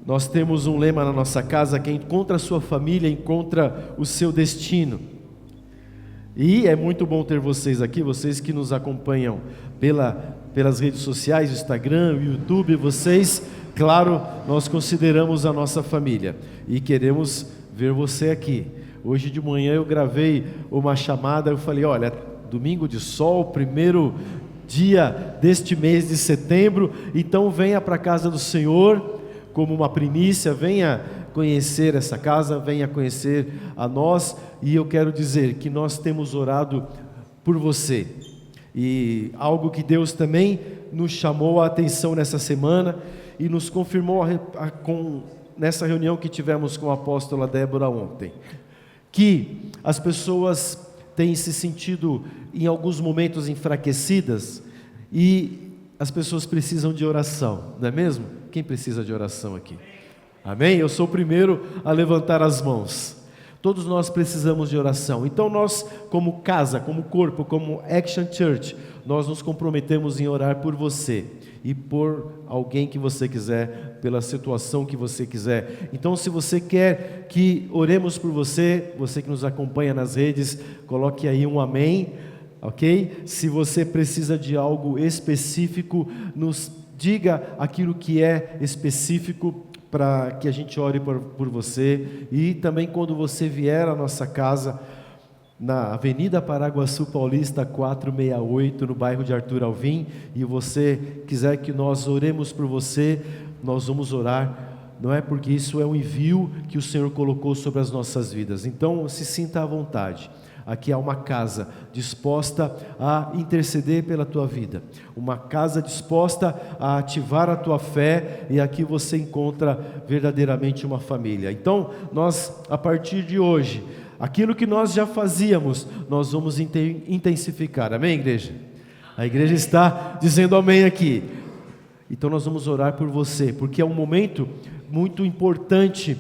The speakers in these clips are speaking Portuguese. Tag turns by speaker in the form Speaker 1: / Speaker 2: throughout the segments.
Speaker 1: Nós temos um lema na nossa casa: quem encontra a sua família, encontra o seu destino. E é muito bom ter vocês aqui, vocês que nos acompanham pelas redes sociais, o Instagram, o YouTube. Vocês, claro, nós consideramos a nossa família e queremos ver você aqui. Hoje de manhã eu gravei uma chamada, eu falei: olha, domingo de sol, primeiro dia deste mês de setembro, então venha para a casa do Senhor como uma primícia, venha conhecer essa casa, venha conhecer a nós. E eu quero dizer que nós temos orado por você, e algo que Deus também nos chamou a atenção nessa semana e nos confirmou nessa reunião que tivemos com a apóstola Débora ontem, que as pessoas têm se sentido em alguns momentos enfraquecidas, e as pessoas precisam de oração, não é mesmo? Quem precisa de oração aqui? Amém? Eu sou o primeiro a levantar as mãos. Todos nós precisamos de oração. Então nós, como casa, como corpo, como Action Church, nós nos comprometemos em orar por você e por alguém que você quiser, pela situação que você quiser. Então, se você quer que oremos por você, você que nos acompanha nas redes, coloque aí um amém, ok? Se você precisa de algo específico, nos diga aquilo que é específico, para que a gente ore por você. E também quando você vier à nossa casa, na Avenida Paraguaçu Paulista 468, no bairro de Arthur Alvim, e você quiser que nós oremos por você, nós vamos orar, não é? Porque isso é um envio que o Senhor colocou sobre as nossas vidas. Então se sinta à vontade. Aqui há uma casa disposta a interceder pela tua vida, uma casa disposta a ativar a tua fé, e aqui você encontra verdadeiramente uma família. Então nós, a partir de hoje, aquilo que nós já fazíamos, nós vamos intensificar. Amém, igreja? A igreja está dizendo amém aqui. Então nós vamos orar por você, porque é um momento muito importante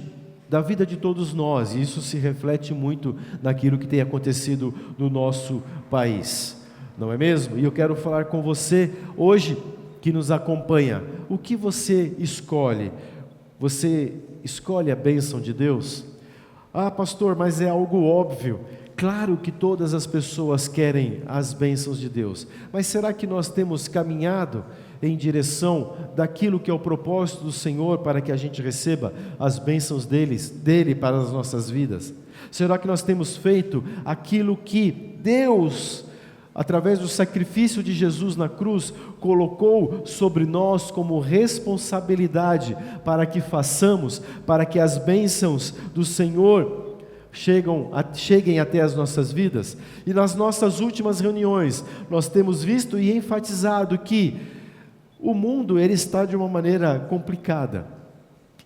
Speaker 1: da vida de todos nós, e isso se reflete muito naquilo que tem acontecido no nosso país, não é mesmo? E eu quero falar com você hoje que nos acompanha: o que você escolhe? Você escolhe a bênção de Deus? Ah, pastor, mas é algo óbvio. Claro que todas as pessoas querem as bênçãos de Deus, mas será que nós temos caminhado em direção daquilo que é o propósito do Senhor para que a gente receba as bênçãos dele para as nossas vidas? Será que nós temos feito aquilo que Deus, através do sacrifício de Jesus na cruz, colocou sobre nós como responsabilidade para que façamos, para que as bênçãos do Senhor cheguem até as nossas vidas? E nas nossas últimas reuniões nós temos visto e enfatizado que o mundo, ele está de uma maneira complicada.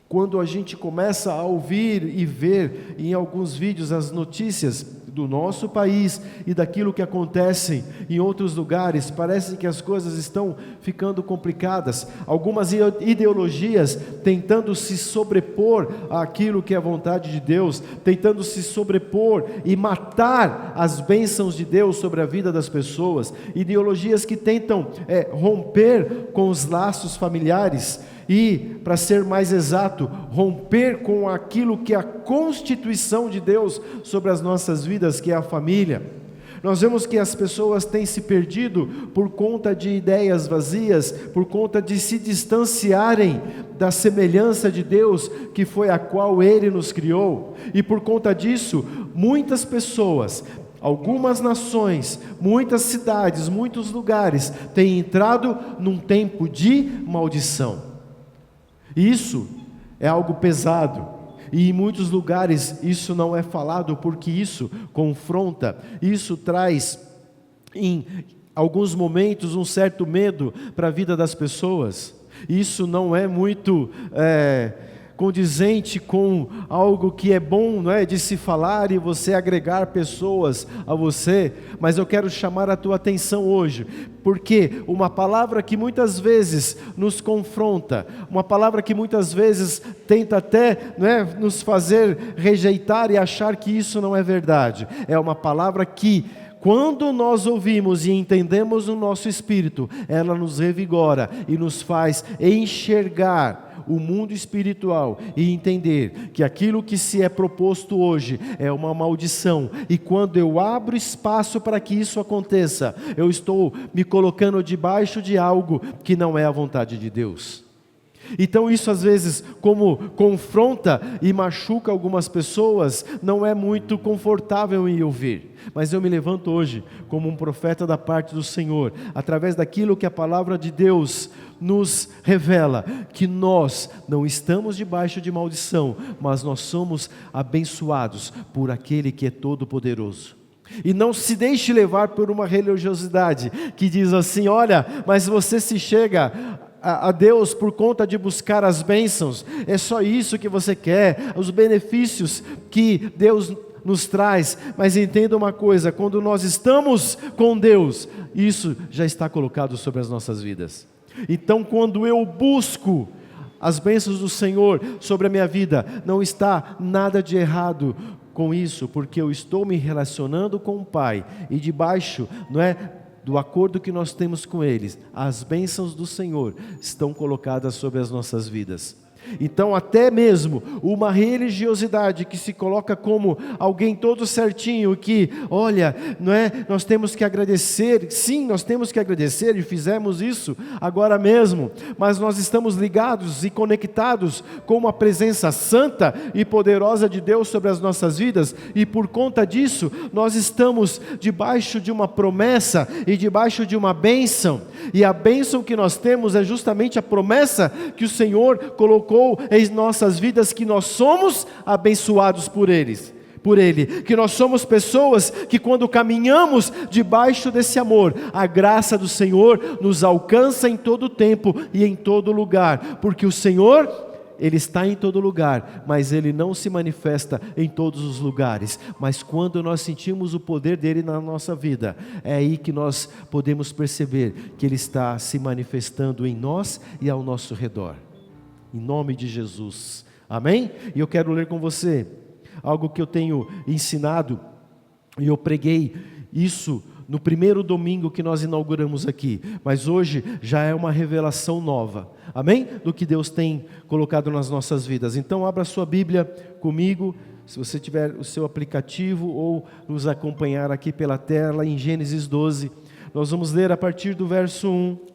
Speaker 1: Quando a gente começa a ouvir e ver em alguns vídeos as notícias do nosso país e daquilo que acontece em outros lugares, parece que as coisas estão ficando complicadas. Algumas ideologias tentando se sobrepor àquilo que é a vontade de Deus, tentando se sobrepor e matar as bênçãos de Deus sobre a vida das pessoas. Ideologias que tentam romper com os laços familiares e, para ser mais exato, romper com aquilo que é a constituição de Deus sobre as nossas vidas, que é a família. Nós vemos que as pessoas têm se perdido por conta de ideias vazias, por conta de se distanciarem da semelhança de Deus, que foi a qual Ele nos criou. E por conta disso, muitas pessoas, algumas nações, muitas cidades, muitos lugares têm entrado num tempo de maldição. Isso é algo pesado, e em muitos lugares isso não é falado, porque isso confronta, isso traz em alguns momentos um certo medo para a vida das pessoas. Isso não é muito condizente com algo que é bom, não é, de se falar e você agregar pessoas a você. Mas eu quero chamar a tua atenção hoje, porque uma palavra que muitas vezes nos confronta, uma palavra que muitas vezes tenta até, não é, nos fazer rejeitar e achar que isso não é verdade, é uma palavra que, quando nós ouvimos e entendemos no nosso espírito, ela nos revigora e nos faz enxergar o mundo espiritual e entender que aquilo que se é proposto hoje é uma maldição, e quando eu abro espaço para que isso aconteça, eu estou me colocando debaixo de algo que não é a vontade de Deus. Então isso às vezes, como confronta e machuca algumas pessoas, não é muito confortável em ouvir. Mas eu me levanto hoje como um profeta da parte do Senhor, através daquilo que a palavra de Deus nos revela, que nós não estamos debaixo de maldição, mas nós somos abençoados por aquele que é todo-poderoso. E não se deixe levar por uma religiosidade que diz assim: olha, mas você se chega a Deus por conta de buscar as bênçãos, é só isso que você quer, os benefícios que Deus nos traz. Mas entenda uma coisa: quando nós estamos com Deus, isso já está colocado sobre as nossas vidas. Então quando eu busco as bênçãos do Senhor sobre a minha vida, não está nada de errado com isso, porque eu estou me relacionando com o Pai, e debaixo, do acordo que nós temos com eles, as bênçãos do Senhor estão colocadas sobre as nossas vidas. Então até mesmo uma religiosidade que se coloca como alguém todo certinho, que olha, nós temos que agradecer, sim, nós temos que agradecer, e fizemos isso agora mesmo, mas nós estamos ligados e conectados com uma presença santa e poderosa de Deus sobre as nossas vidas, e por conta disso nós estamos debaixo de uma promessa e debaixo de uma bênção, e a bênção que nós temos é justamente a promessa que o Senhor colocou em nossas vidas, que nós somos abençoados por Ele, que nós somos pessoas que quando caminhamos debaixo desse amor, a graça do Senhor nos alcança em todo tempo e em todo lugar, porque o Senhor, Ele está em todo lugar, mas Ele não se manifesta em todos os lugares. Mas quando nós sentimos o poder dEle na nossa vida, é aí que nós podemos perceber que Ele está se manifestando em nós e ao nosso redor. Em nome de Jesus, amém? E eu quero ler com você algo que eu tenho ensinado, e eu preguei isso no primeiro domingo que nós inauguramos aqui, mas hoje já é uma revelação nova, amém? Do que Deus tem colocado nas nossas vidas. Então abra sua Bíblia comigo, se você tiver o seu aplicativo, ou nos acompanhar aqui pela tela, em Gênesis 12, nós vamos ler a partir do verso 1.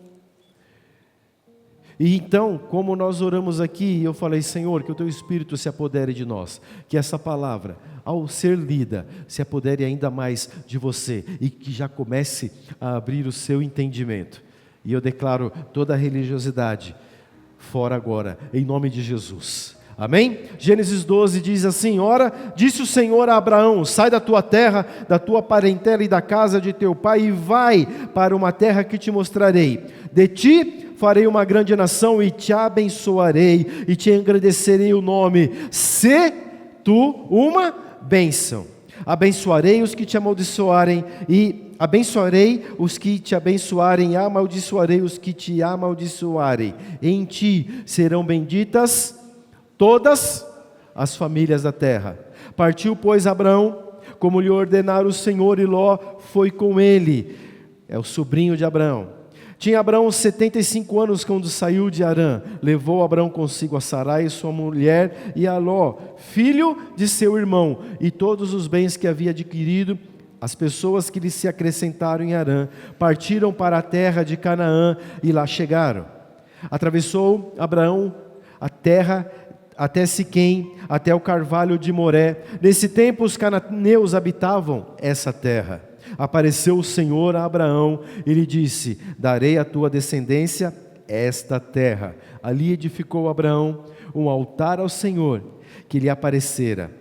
Speaker 1: E então, como nós oramos aqui, eu falei: Senhor, que o Teu Espírito se apodere de nós, que essa palavra, ao ser lida, se apodere ainda mais de você, e que já comece a abrir o seu entendimento. E eu declaro toda a religiosidade fora agora, em nome de Jesus. Amém? Gênesis 12 diz assim: ora, disse o Senhor a Abraão: sai da tua terra, da tua parentela e da casa de teu pai, e vai para uma terra que te mostrarei. De ti farei uma grande nação, e te abençoarei, e te engrandecerei o nome, se tu uma bênção. Abençoarei os que te amaldiçoarem, e abençoarei os que te abençoarem, e amaldiçoarei os que te amaldiçoarem. Em ti serão benditas todas as famílias da terra. Partiu, pois, Abraão, como lhe ordenara o Senhor, e Ló foi com ele. É o sobrinho de Abraão. Tinha Abraão 75 anos quando saiu de Harã. Levou Abraão consigo a Sarai, sua mulher, e a Ló, filho de seu irmão, e todos os bens que havia adquirido. As pessoas que lhe se acrescentaram em Harã partiram para a terra de Canaã, e lá chegaram. Atravessou Abraão a terra até Siquém, até o carvalho de Moré. Nesse tempo os cananeus habitavam essa terra. Apareceu o Senhor a Abraão e lhe disse: darei à tua descendência esta terra. Ali edificou Abraão um altar ao Senhor que lhe aparecera,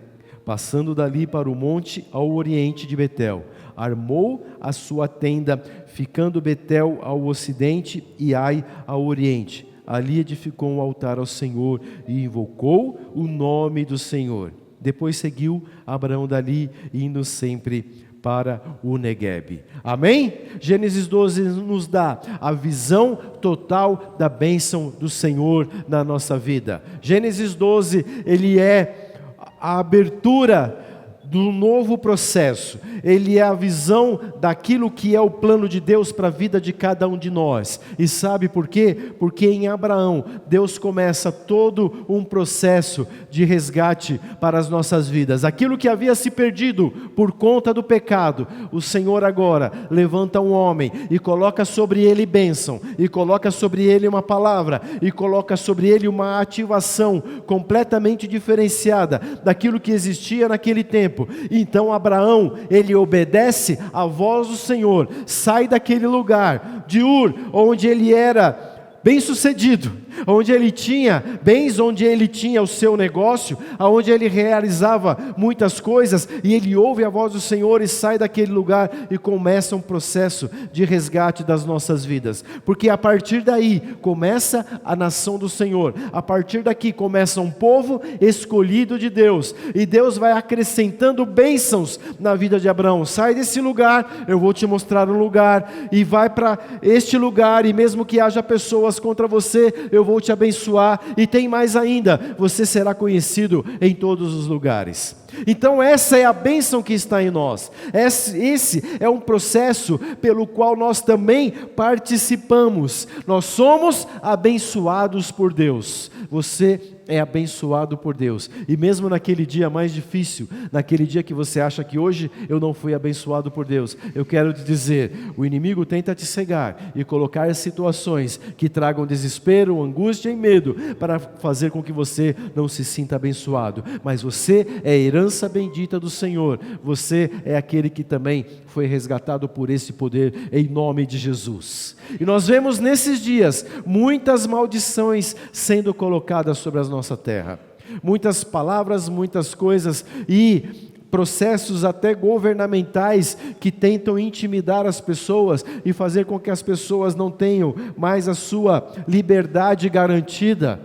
Speaker 1: passando dali para o monte ao oriente de Betel. Armou a sua tenda, ficando Betel ao ocidente e Ai ao oriente. Ali edificou um altar ao Senhor e invocou o nome do Senhor. Depois seguiu Abraão dali, indo sempre para o Neguebe. Amém? Gênesis 12 nos dá a visão total da bênção do Senhor na nossa vida. Gênesis 12, ele é a abertura do novo processo, ele é a visão daquilo que é o plano de Deus para a vida de cada um de nós. E sabe por quê? Porque em Abraão, Deus começa todo um processo de resgate para as nossas vidas. Aquilo que havia se perdido por conta do pecado, o Senhor agora levanta um homem e coloca sobre ele bênção, e coloca sobre ele uma palavra, e coloca sobre ele uma ativação completamente diferenciada daquilo que existia naquele tempo. Então Abraão, ele obedece à voz do Senhor, sai daquele lugar de Ur, onde ele era bem-sucedido, onde ele tinha bens, onde ele tinha o seu negócio, onde ele realizava muitas coisas, e ele ouve a voz do Senhor e sai daquele lugar e começa um processo de resgate das nossas vidas, porque a partir daí começa a nação do Senhor, a partir daqui começa um povo escolhido de Deus, e Deus vai acrescentando bênçãos na vida de Abraão. Sai desse lugar, eu vou te mostrar um lugar, e vai para este lugar, e mesmo que haja pessoas contra você, eu vou te abençoar, e tem mais ainda, você será conhecido em todos os lugares. Então essa é a bênção que está em nós, esse é um processo pelo qual nós também participamos, nós somos abençoados por Deus, você é abençoado por Deus, e mesmo naquele dia mais difícil, naquele dia que você acha que hoje eu não fui abençoado por Deus, eu quero te dizer, o inimigo tenta te cegar e colocar situações que tragam desespero, angústia e medo, para fazer com que você não se sinta abençoado, mas você é herança bendita do Senhor, você é aquele que também foi resgatado por esse poder, em nome de Jesus. E nós vemos nesses dias, muitas maldições sendo colocadas sobre a nossa terra, muitas palavras, muitas coisas e processos até governamentais que tentam intimidar as pessoas e fazer com que as pessoas não tenham mais a sua liberdade garantida,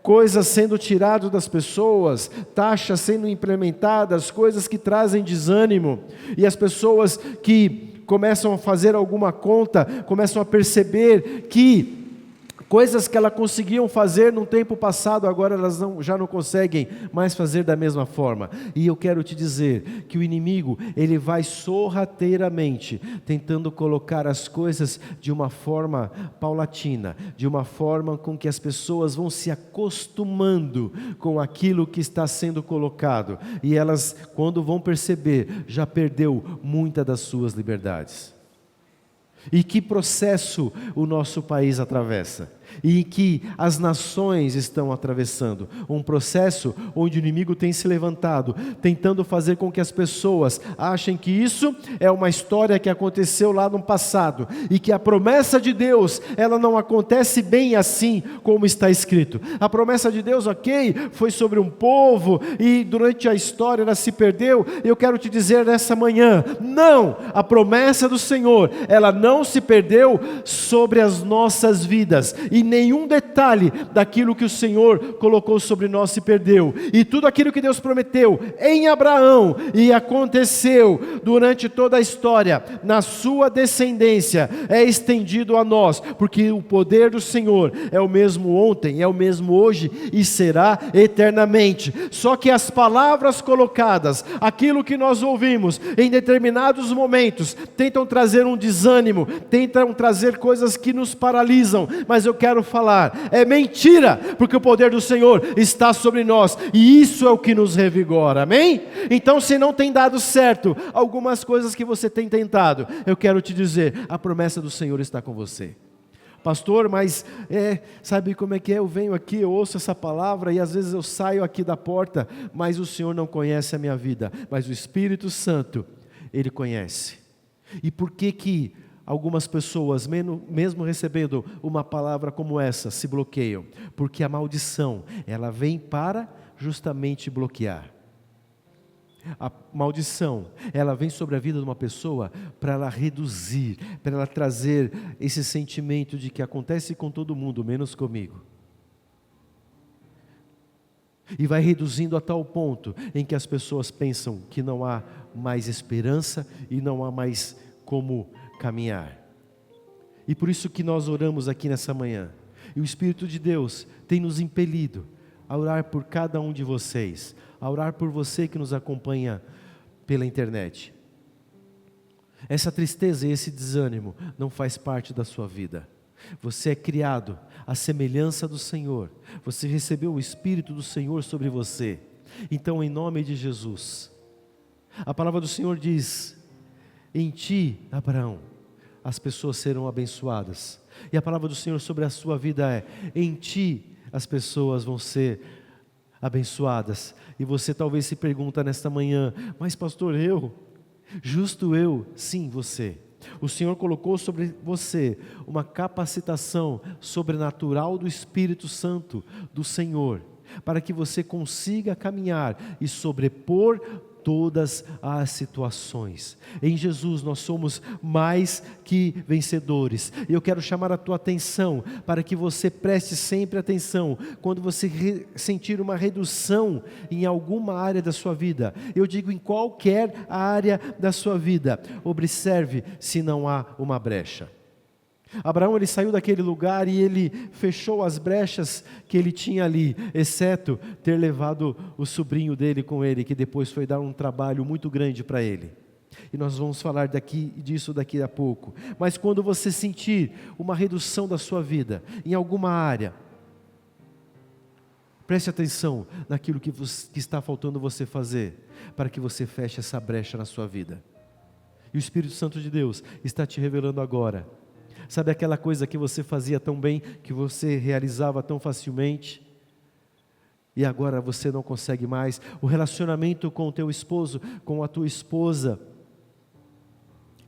Speaker 1: coisas sendo tiradas das pessoas, taxas sendo implementadas, coisas que trazem desânimo, e as pessoas que começam a fazer alguma conta, começam a perceber que coisas que elas conseguiam fazer no tempo passado, agora elas já não conseguem mais fazer da mesma forma. E eu quero te dizer que o inimigo, ele vai sorrateiramente tentando colocar as coisas de uma forma paulatina, de uma forma com que as pessoas vão se acostumando com aquilo que está sendo colocado, e elas, quando vão perceber, já perdeu muitas das suas liberdades. E que processo o nosso país atravessa, e que as nações estão atravessando, um processo onde o inimigo tem se levantado, tentando fazer com que as pessoas achem que isso é uma história que aconteceu lá no passado, e que a promessa de Deus, ela não acontece bem assim como está escrito. A promessa de Deus, foi sobre um povo, e durante a história ela se perdeu. Eu quero te dizer nessa manhã, não, a promessa do Senhor, ela não se perdeu sobre as nossas vidas, e nenhum detalhe daquilo que o Senhor colocou sobre nós se perdeu, e tudo aquilo que Deus prometeu em Abraão, e aconteceu durante toda a história, na sua descendência, é estendido a nós, porque o poder do Senhor é o mesmo ontem, é o mesmo hoje, e será eternamente. Só que as palavras colocadas, aquilo que nós ouvimos em determinados momentos, tentam trazer um desânimo, tentam trazer coisas que nos paralisam, mas eu quero falar, é mentira, porque o poder do Senhor está sobre nós, e isso é o que nos revigora, amém? Então, se não tem dado certo algumas coisas que você tem tentado, eu quero te dizer, a promessa do Senhor está com você. Pastor, mas sabe como é que é? Eu venho aqui, eu ouço essa palavra e às vezes eu saio aqui da porta, mas o Senhor não conhece a minha vida, mas o Espírito Santo, Ele conhece. E por que algumas pessoas, mesmo recebendo uma palavra como essa, se bloqueiam? Porque a maldição, ela vem para justamente bloquear. A maldição, ela vem sobre a vida de uma pessoa para ela reduzir, para ela trazer esse sentimento de que acontece com todo mundo, menos comigo. E vai reduzindo a tal ponto em que as pessoas pensam que não há mais esperança e não há mais como caminhar. E por isso que nós oramos aqui nessa manhã. E o Espírito de Deus tem nos impelido a orar por cada um de vocês, a orar por você que nos acompanha pela internet. Essa tristeza e esse desânimo não faz parte da sua vida. Você é criado à semelhança do Senhor. Você recebeu o Espírito do Senhor sobre você. Então, em nome de Jesus, a palavra do Senhor diz: em ti, Abraão, as pessoas serão abençoadas. E a palavra do Senhor sobre a sua vida é: em ti as pessoas vão ser abençoadas. E você talvez se pergunta nesta manhã: mas pastor, justo eu? Sim, você. O Senhor colocou sobre você uma capacitação sobrenatural do Espírito Santo do Senhor, para que você consiga caminhar e sobrepor todas as situações. Em Jesus nós somos mais que vencedores. E eu quero chamar a tua atenção para que você preste sempre atenção quando você sentir uma redução em alguma área da sua vida. Eu digo em qualquer área da sua vida. Observe se não há uma brecha. Abraão, ele saiu daquele lugar e ele fechou as brechas que ele tinha ali, exceto ter levado o sobrinho dele com ele, que depois foi dar um trabalho muito grande para ele. E nós vamos falar disso daqui a pouco. Mas quando você sentir uma redução da sua vida em alguma área, preste atenção naquilo que está faltando você fazer, para que você feche essa brecha na sua vida. E o Espírito Santo de Deus está te revelando agora. Sabe aquela coisa que você fazia tão bem, que você realizava tão facilmente, e agora você não consegue mais? O relacionamento com o teu esposo, com a tua esposa,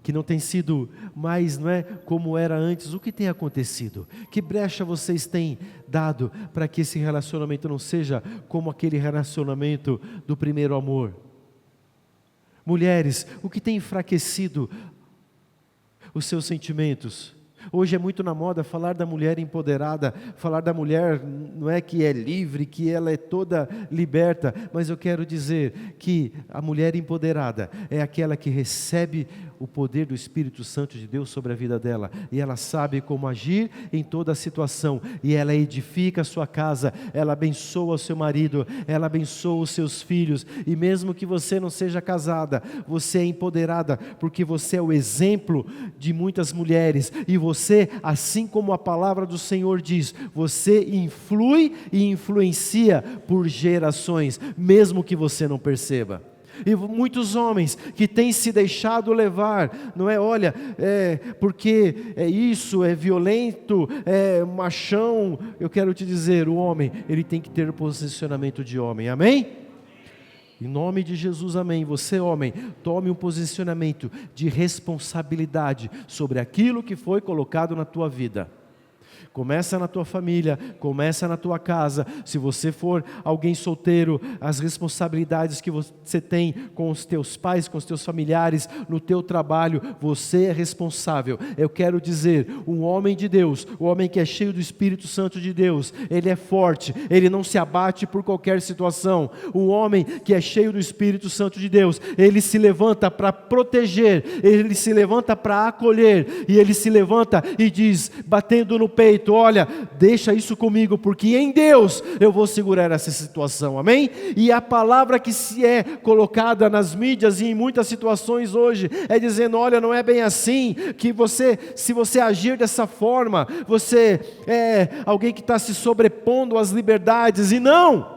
Speaker 1: que não tem sido mais, não é, como era antes. O que tem acontecido? Que brecha vocês têm dado para que esse relacionamento não seja como aquele relacionamento do primeiro amor? Mulheres, o que tem enfraquecido os seus sentimentos? Hoje é muito na moda falar da mulher empoderada, falar da mulher, não é que é livre, que ela é toda liberta, mas eu quero dizer que a mulher empoderada é aquela que recebe o poder do Espírito Santo de Deus sobre a vida dela, e ela sabe como agir em toda a situação, e ela edifica a sua casa, ela abençoa o seu marido, ela abençoa os seus filhos, e mesmo que você não seja casada, você é empoderada, porque você é o exemplo de muitas mulheres, e você, assim como a palavra do Senhor diz, você influi e influencia por gerações, mesmo que você não perceba. E muitos homens que têm se deixado levar, não é, olha, porque é isso, é violento, é machão. Eu quero te dizer, o homem, ele tem que ter o posicionamento de homem, amém? Em nome de Jesus, amém. Você, homem, tome um posicionamento de responsabilidade sobre aquilo que foi colocado na tua vida. Começa na tua família, começa na tua casa. Se você for alguém solteiro, as responsabilidades que você tem com os teus pais, com os teus familiares, no teu trabalho, você é responsável. Eu quero dizer, um homem de Deus, o homem que é cheio do Espírito Santo de Deus, ele é forte, ele não se abate por qualquer situação. Um homem que é cheio do Espírito Santo de Deus, ele se levanta para proteger, ele se levanta para acolher, e ele se levanta e diz, batendo no peito, olha, deixa isso comigo, porque em Deus eu vou segurar essa situação, amém? E a palavra que se é colocada nas mídias e em muitas situações hoje, é dizendo, olha, não é bem assim, que você, se você agir dessa forma, você é alguém que está se sobrepondo às liberdades, e não!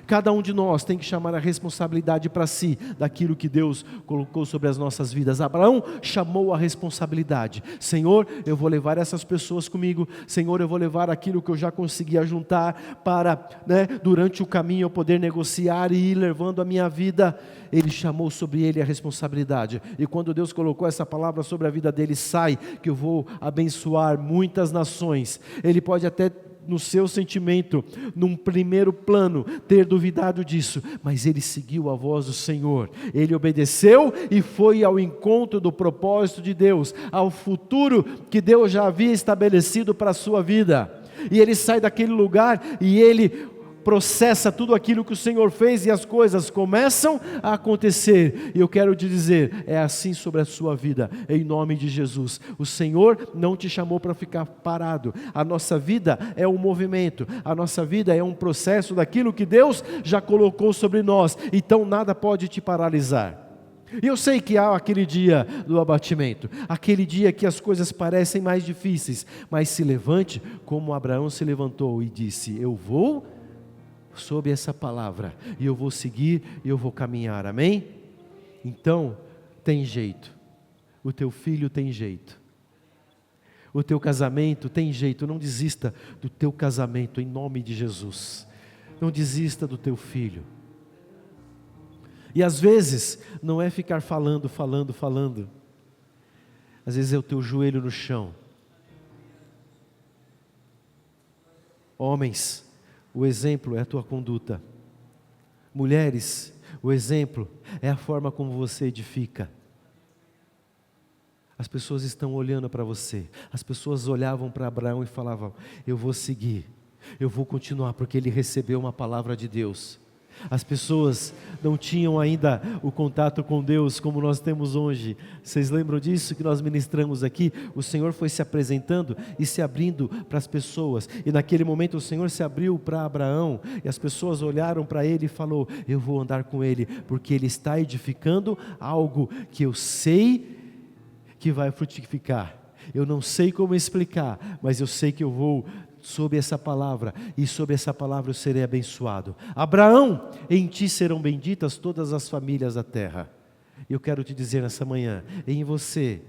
Speaker 1: Cada um de nós tem que chamar a responsabilidade para si, daquilo que Deus colocou sobre as nossas vidas. Abraão chamou a responsabilidade. Senhor, eu vou levar essas pessoas comigo. Senhor, eu vou levar aquilo que eu já consegui ajuntar para, durante o caminho eu poder negociar e ir levando a minha vida. Ele chamou sobre ele a responsabilidade. E quando Deus colocou essa palavra sobre a vida dele, sai, que eu vou abençoar muitas nações. Ele pode até, no seu sentimento, num primeiro plano, ter duvidado disso, mas ele seguiu a voz do Senhor, ele obedeceu e foi ao encontro do propósito de Deus, ao futuro que Deus já havia estabelecido para a sua vida, e ele sai daquele lugar e ele processa tudo aquilo que o Senhor fez e as coisas começam a acontecer. E eu quero te dizer, é assim sobre a sua vida, em nome de Jesus. O Senhor não te chamou para ficar parado. A nossa vida é um movimento, a nossa vida é um processo daquilo que Deus já colocou sobre nós. Então nada pode te paralisar. E eu sei que há aquele dia do abatimento, aquele dia que as coisas parecem mais difíceis, mas se levante como Abraão se levantou e disse: eu vou sob essa palavra, e eu vou seguir, e eu vou caminhar, amém? Então, tem jeito, o teu filho tem jeito, o teu casamento tem jeito. Não desista do teu casamento em nome de Jesus, não desista do teu filho. E às vezes, não é ficar falando, às vezes é o teu joelho no chão. Homens, o exemplo é a tua conduta. Mulheres, o exemplo é a forma como você edifica. As pessoas estão olhando para você. As pessoas olhavam para Abraão e falavam: eu vou seguir, eu vou continuar, porque ele recebeu uma palavra de Deus. As pessoas não tinham ainda o contato com Deus como nós temos hoje. Vocês lembram disso que nós ministramos aqui? O Senhor foi se apresentando e se abrindo para as pessoas. E naquele momento o Senhor se abriu para Abraão. E as pessoas olharam para ele e falou: eu vou andar com ele, porque ele está edificando algo que eu sei que vai frutificar. Eu não sei como explicar, mas eu sei que eu vou sob essa palavra, e sob essa palavra eu serei abençoado. Abraão, em ti serão benditas todas as famílias da terra. Eu quero te dizer nessa manhã, em você,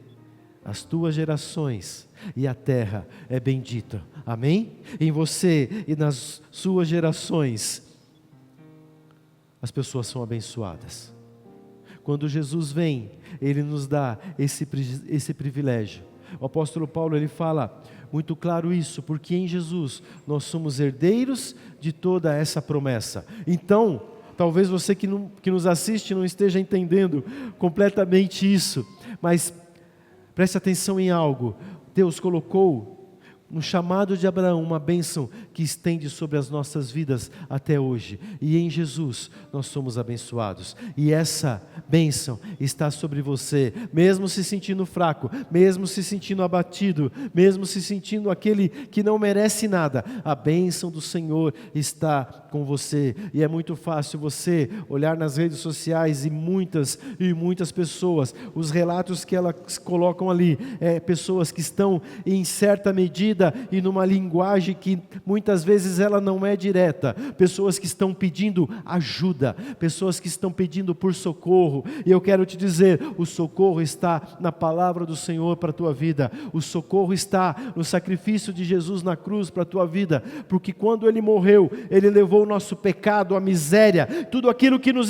Speaker 1: as tuas gerações e a terra é bendita, amém? Em você e nas suas gerações, as pessoas são abençoadas. Quando Jesus vem, Ele nos dá esse privilégio. O apóstolo Paulo, ele fala muito claro isso, porque em Jesus nós somos herdeiros de toda essa promessa. Então, talvez você que nos assiste não esteja entendendo completamente isso, mas preste atenção em algo. Deus colocou no chamado de Abraão uma bênção que estende sobre as nossas vidas até hoje, e em Jesus nós somos abençoados, e essa bênção está sobre você, mesmo se sentindo fraco, mesmo se sentindo abatido, mesmo se sentindo aquele que não merece nada, a bênção do Senhor está com você. E é muito fácil você olhar nas redes sociais e muitas pessoas, os relatos que elas colocam ali, pessoas que estão em certa medida e numa linguagem que muitas vezes ela não é direta, pessoas que estão pedindo ajuda, pessoas que estão pedindo por socorro, e eu quero te dizer, o socorro está na palavra do Senhor para a tua vida, o socorro está no sacrifício de Jesus na cruz para a tua vida, porque quando Ele morreu, Ele levou o nosso pecado, a miséria, tudo aquilo que nos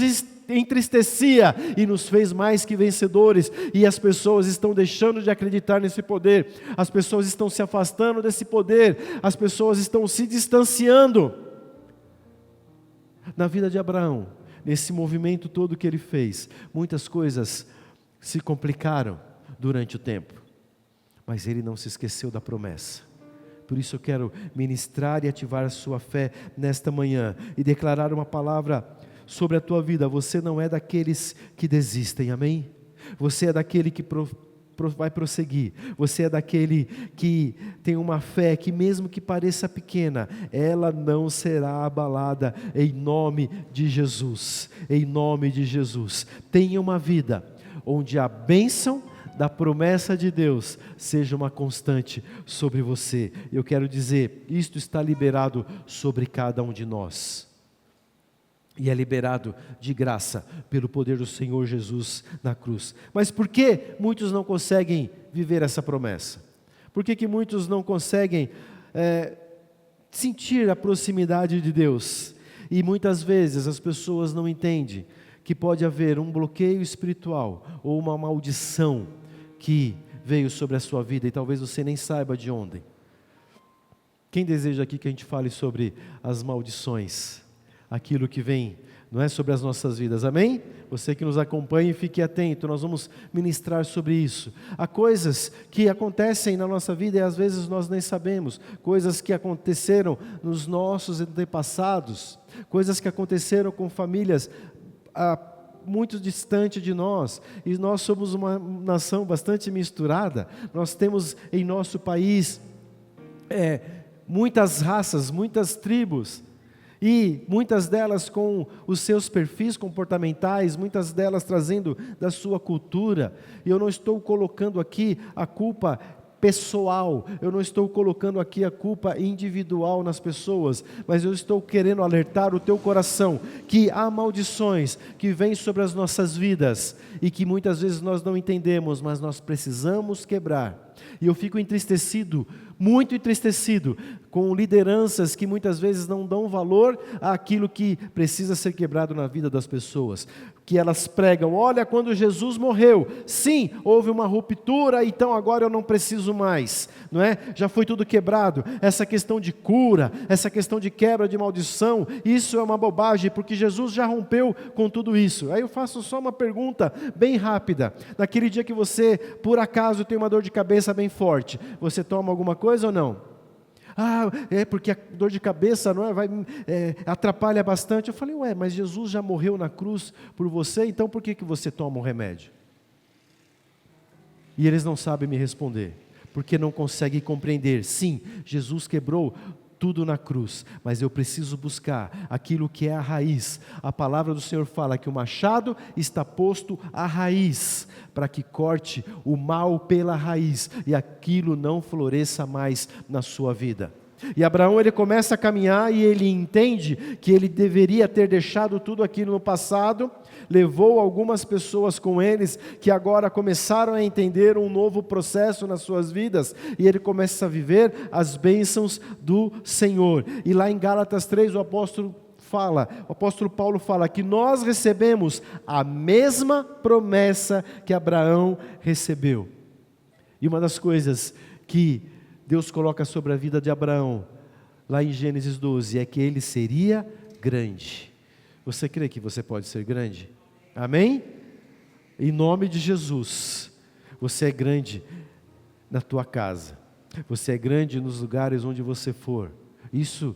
Speaker 1: entristecia e nos fez mais que vencedores, e as pessoas estão deixando de acreditar nesse poder, as pessoas estão se afastando desse poder, as pessoas estão se distanciando. Na vida de Abraão, nesse movimento todo que ele fez, muitas coisas se complicaram durante o tempo, mas ele não se esqueceu da promessa. Por isso eu quero ministrar e ativar a sua fé nesta manhã e declarar uma palavra sobre a tua vida. Você não é daqueles que desistem, amém? Você é daquele que vai prosseguir. Você é daquele que tem uma fé que, mesmo que pareça pequena, ela não será abalada, em nome de Jesus. Em nome de Jesus. Tenha uma vida onde a bênção da promessa de Deus seja uma constante sobre você. Eu quero dizer, isto está liberado sobre cada um de nós. E é liberado de graça pelo poder do Senhor Jesus na cruz. Mas por que muitos não conseguem viver essa promessa? Por que muitos não conseguem sentir a proximidade de Deus? E muitas vezes as pessoas não entendem que pode haver um bloqueio espiritual ou uma maldição que veio sobre a sua vida e talvez você nem saiba de onde. Quem deseja aqui que a gente fale sobre as maldições? Aquilo que vem não é, sobre as nossas vidas, amém? Você que nos acompanha, fique atento, nós vamos ministrar sobre isso. Há coisas que acontecem na nossa vida e às vezes nós nem sabemos, coisas que aconteceram nos nossos antepassados, coisas que aconteceram com famílias muito distante de nós, e nós somos uma nação bastante misturada, nós temos em nosso país muitas raças, muitas tribos, e muitas delas com os seus perfis comportamentais, muitas delas trazendo da sua cultura, e eu não estou colocando aqui a culpa pessoal, eu não estou colocando aqui a culpa individual nas pessoas, mas eu estou querendo alertar o teu coração, que há maldições que vêm sobre as nossas vidas, e que muitas vezes nós não entendemos, mas nós precisamos quebrar. E eu fico entristecido, muito entristecido, com lideranças que muitas vezes não dão valor àquilo que precisa ser quebrado na vida das pessoas, que elas pregam, olha, quando Jesus morreu, sim, houve uma ruptura, então agora eu não preciso mais, não é? Já foi tudo quebrado, essa questão de cura, essa questão de quebra de maldição, isso é uma bobagem, porque Jesus já rompeu com tudo isso. Aí eu faço só uma pergunta bem rápida, naquele dia que você, por acaso, tem uma dor de cabeça bem forte, você toma alguma coisa ou não? Porque a dor de cabeça não atrapalha bastante. Eu falei, mas Jesus já morreu na cruz por você, então por que você toma um remédio? E eles não sabem me responder, porque não conseguem compreender. Sim, Jesus quebrou tudo na cruz, mas eu preciso buscar aquilo que é a raiz. A palavra do Senhor fala que o machado está posto à raiz, para que corte o mal pela raiz, e aquilo não floresça mais na sua vida. E Abraão, ele começa a caminhar, e ele entende que ele deveria ter deixado tudo aquilo no passado, levou algumas pessoas com eles, que agora começaram a entender um novo processo nas suas vidas, e ele começa a viver as bênçãos do Senhor. E lá em Gálatas 3, o apóstolo Paulo fala que nós recebemos a mesma promessa que Abraão recebeu. E uma das coisas que Deus coloca sobre a vida de Abraão, lá em Gênesis 12, é que ele seria grande. Você crê que você pode ser grande? Amém? Em nome de Jesus, você é grande na tua casa, você é grande nos lugares onde você for. Isso,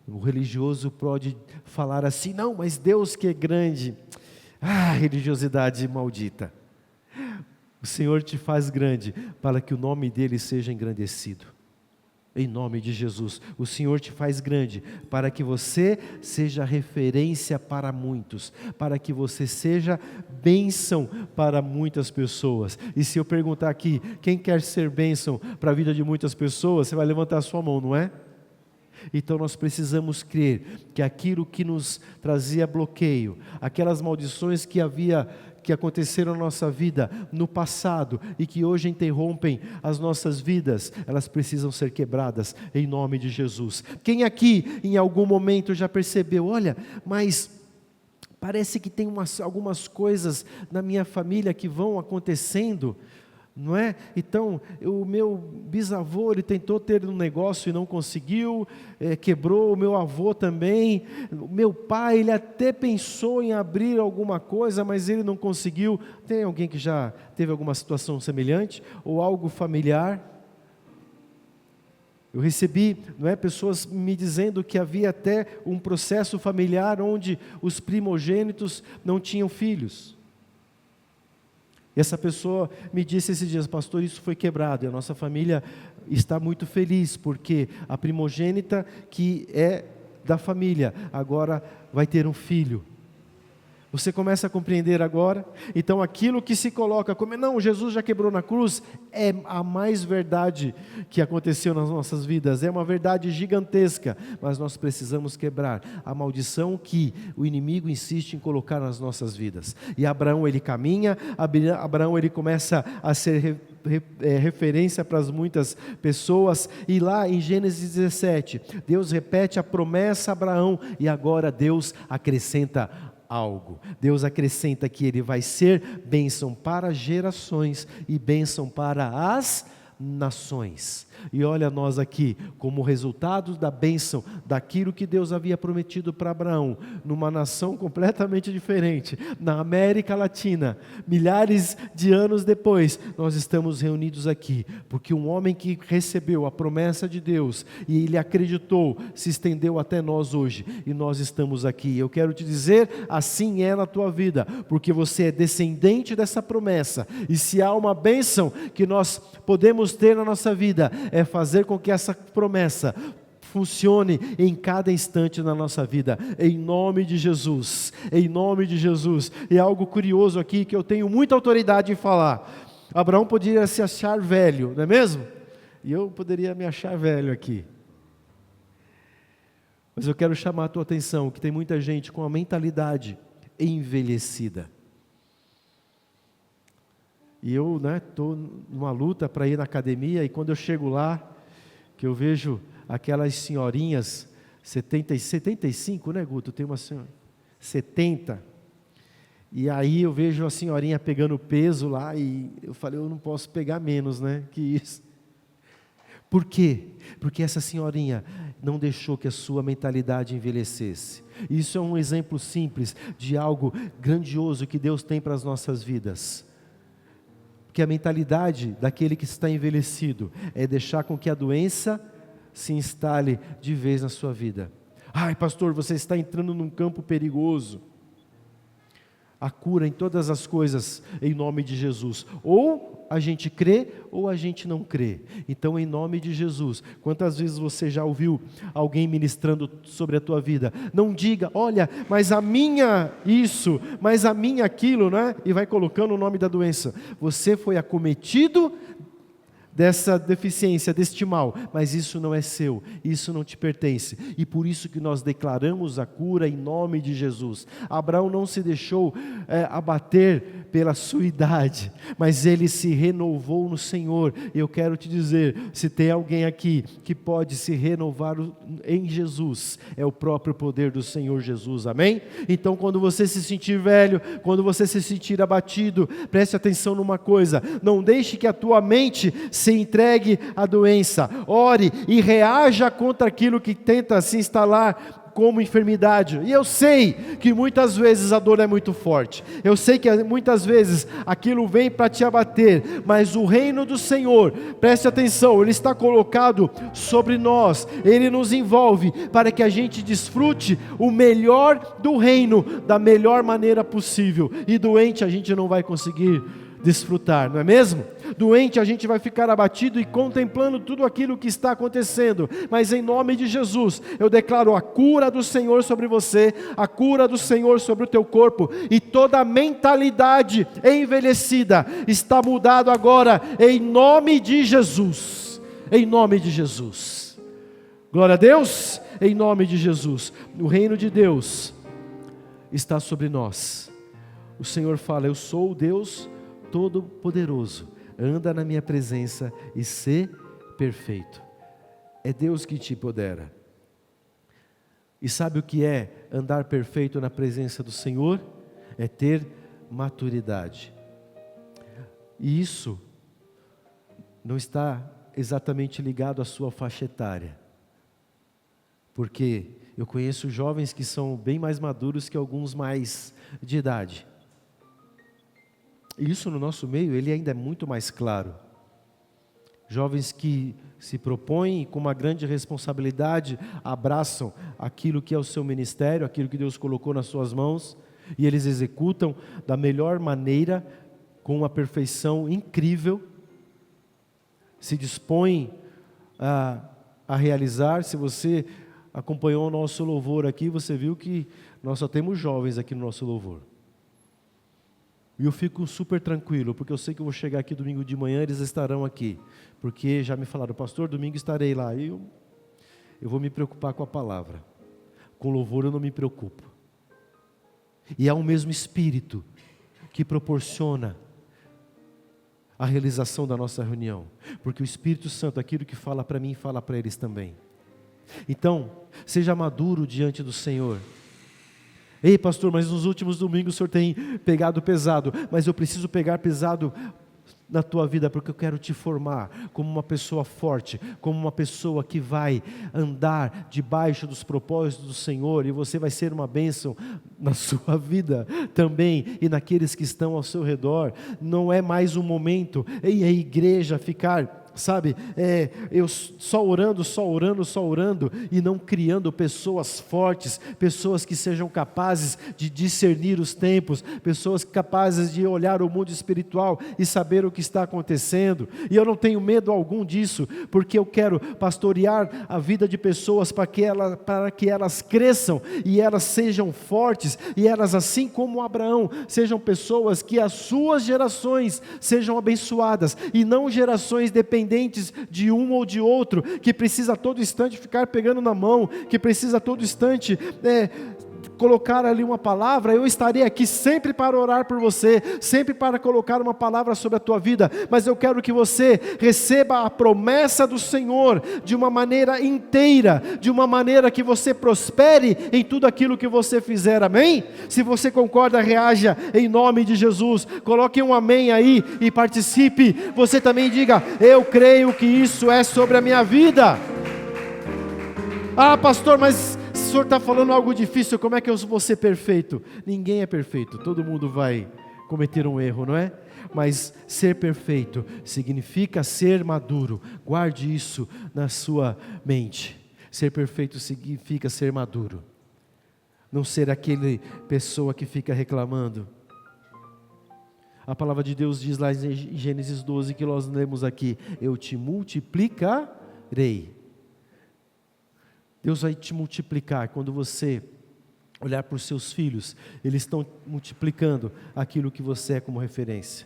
Speaker 1: o religioso pode falar assim, não, mas Deus que é grande. Religiosidade maldita. O Senhor te faz grande para que o nome dele seja engrandecido. Em nome de Jesus, o Senhor te faz grande para que você seja referência para muitos, para que você seja bênção para muitas pessoas. E se eu perguntar aqui, quem quer ser bênção para a vida de muitas pessoas, você vai levantar a sua mão, não é? Então nós precisamos crer que aquilo que nos trazia bloqueio, aquelas maldições que aconteceram na nossa vida no passado e que hoje interrompem as nossas vidas, elas precisam ser quebradas em nome de Jesus. Quem aqui em algum momento já percebeu, olha, mas parece que tem algumas coisas na minha família que vão acontecendo, não é? Então, o meu bisavô, ele tentou ter um negócio e não conseguiu, quebrou, o meu avô também, o meu pai, ele até pensou em abrir alguma coisa, mas ele não conseguiu. Tem alguém que já teve alguma situação semelhante, ou algo familiar? Eu recebi, pessoas me dizendo que havia até um processo familiar onde os primogênitos não tinham filhos. E essa pessoa me disse esses dias, pastor, isso foi quebrado, e a nossa família está muito feliz, porque a primogênita que é da família, agora vai ter um filho. Você começa a compreender agora? Então aquilo que se coloca como, não, Jesus já quebrou na cruz, é a mais verdade que aconteceu nas nossas vidas, é uma verdade gigantesca, mas nós precisamos quebrar a maldição que o inimigo insiste em colocar nas nossas vidas. E Abraão, ele caminha, Abraão, ele começa a ser referência para as muitas pessoas, e lá em Gênesis 17, Deus repete a promessa a Abraão, e agora Deus acrescenta algo. Deus acrescenta que ele vai ser bênção para gerações e bênção para as nações. E olha nós aqui, como resultado da bênção, daquilo que Deus havia prometido para Abraão, numa nação completamente diferente, na América Latina, milhares de anos depois, nós estamos reunidos aqui, porque um homem que recebeu a promessa de Deus, e ele acreditou, se estendeu até nós hoje, e nós estamos aqui. Eu quero te dizer, assim é na tua vida, porque você é descendente dessa promessa, e se há uma bênção que nós podemos ter na nossa vida, é fazer com que essa promessa funcione em cada instante na nossa vida, em nome de Jesus, em nome de Jesus. E algo curioso aqui, que eu tenho muita autoridade em falar, Abraão poderia se achar velho, não é mesmo? E eu poderia me achar velho aqui, mas eu quero chamar a tua atenção, que tem muita gente com a mentalidade envelhecida. E eu estou numa luta para ir na academia, e quando eu chego lá, que eu vejo aquelas senhorinhas, 75, né, Guto? Tem uma senhora, 70, e aí eu vejo a senhorinha pegando peso lá, e eu falei, eu não posso pegar menos, né, que isso. Por quê? Porque essa senhorinha não deixou que a sua mentalidade envelhecesse. Isso é um exemplo simples de algo grandioso que Deus tem para as nossas vidas. Que a mentalidade daquele que está envelhecido é deixar com que a doença se instale de vez na sua vida. Ai, pastor, você está entrando num campo perigoso. A cura em todas as coisas em nome de Jesus. Ou a gente crê ou a gente não crê. Então, em nome de Jesus, quantas vezes você já ouviu alguém ministrando sobre a tua vida? Não diga, olha, mas a minha isso, mas a minha aquilo, né? E vai colocando o nome da doença. Você foi acometido dessa deficiência, deste mal, mas isso não é seu, isso não te pertence, e por isso que nós declaramos a cura em nome de Jesus. Abraão não se deixou abater pela sua idade, mas ele se renovou no Senhor. Eu quero te dizer, se tem alguém aqui que pode se renovar em Jesus, é o próprio poder do Senhor Jesus, amém? Então quando você se sentir velho, quando você se sentir abatido, preste atenção numa coisa, não deixe que a tua mente se entregue à doença, ore e reaja contra aquilo que tenta se instalar como enfermidade. E eu sei que muitas vezes a dor é muito forte, eu sei que muitas vezes aquilo vem para te abater, mas o reino do Senhor, preste atenção, Ele está colocado sobre nós, Ele nos envolve para que a gente desfrute o melhor do reino, da melhor maneira possível, e doente a gente não vai conseguir desfrutar, não é mesmo? Doente a gente vai ficar abatido e contemplando tudo aquilo que está acontecendo, mas em nome de Jesus, eu declaro a cura do Senhor sobre você, a cura do Senhor sobre o teu corpo, e toda a mentalidade envelhecida está mudado agora, em nome de Jesus, em nome de Jesus, glória a Deus, em nome de Jesus, o reino de Deus está sobre nós. O Senhor fala, eu sou o Deus Todo-Poderoso, anda na minha presença e sê perfeito. É Deus que te empodera. E sabe o que é andar perfeito na presença do Senhor? É ter maturidade. E isso não está exatamente ligado à sua faixa etária, porque eu conheço jovens que são bem mais maduros que alguns mais de idade. E isso no nosso meio, ele ainda é muito mais claro. Jovens que se propõem e com uma grande responsabilidade abraçam aquilo que é o seu ministério, aquilo que Deus colocou nas suas mãos, e eles executam da melhor maneira, com uma perfeição incrível, se dispõem a realizar. Se você acompanhou o nosso louvor aqui, você viu que nós só temos jovens aqui no nosso louvor. E eu fico super tranquilo, porque eu sei que eu vou chegar aqui domingo de manhã, eles estarão aqui, porque já me falaram, pastor, domingo estarei lá, e eu vou me preocupar com a palavra, com louvor eu não me preocupo, e é o mesmo Espírito que proporciona a realização da nossa reunião, porque o Espírito Santo, aquilo que fala para mim, fala para eles também. Então, seja maduro diante do Senhor. Ei, pastor, mas nos últimos domingos o senhor tem pegado pesado. Mas eu preciso pegar pesado na tua vida, porque eu quero te formar como uma pessoa forte, como uma pessoa que vai andar debaixo dos propósitos do Senhor, e você vai ser uma bênção na sua vida também, e naqueles que estão ao seu redor. Não é mais um momento em a igreja ficar, sabe, eu só orando, e não criando pessoas fortes, pessoas que sejam capazes de discernir os tempos, pessoas capazes de olhar o mundo espiritual e saber o que está acontecendo. E eu não tenho medo algum disso, porque eu quero pastorear a vida de pessoas para que elas cresçam e elas sejam fortes, e elas, assim como Abraão, sejam pessoas que as suas gerações sejam abençoadas, e não gerações dependentes de um ou de outro, que precisa a todo instante ficar pegando na mão, que precisa a todo instante colocar ali uma palavra. Eu estarei aqui sempre para orar por você, sempre para colocar uma palavra sobre a tua vida, mas eu quero que você receba a promessa do Senhor de uma maneira inteira, de uma maneira que você prospere em tudo aquilo que você fizer, amém? Se você concorda, reaja em nome de Jesus, coloque um amém aí e participe. Você também diga: eu creio que isso é sobre a minha vida. Ah, pastor, mas o senhor está falando algo difícil, como é que eu vou ser perfeito? Ninguém é perfeito, todo mundo vai cometer um erro, não é? Mas ser perfeito significa ser maduro. Guarde isso na sua mente. Ser perfeito significa ser maduro, não ser aquele pessoa que fica reclamando. A palavra de Deus diz lá em Gênesis 12, que nós lemos aqui: eu te multiplicarei. Deus vai te multiplicar. Quando você olhar para os seus filhos, eles estão multiplicando aquilo que você é como referência.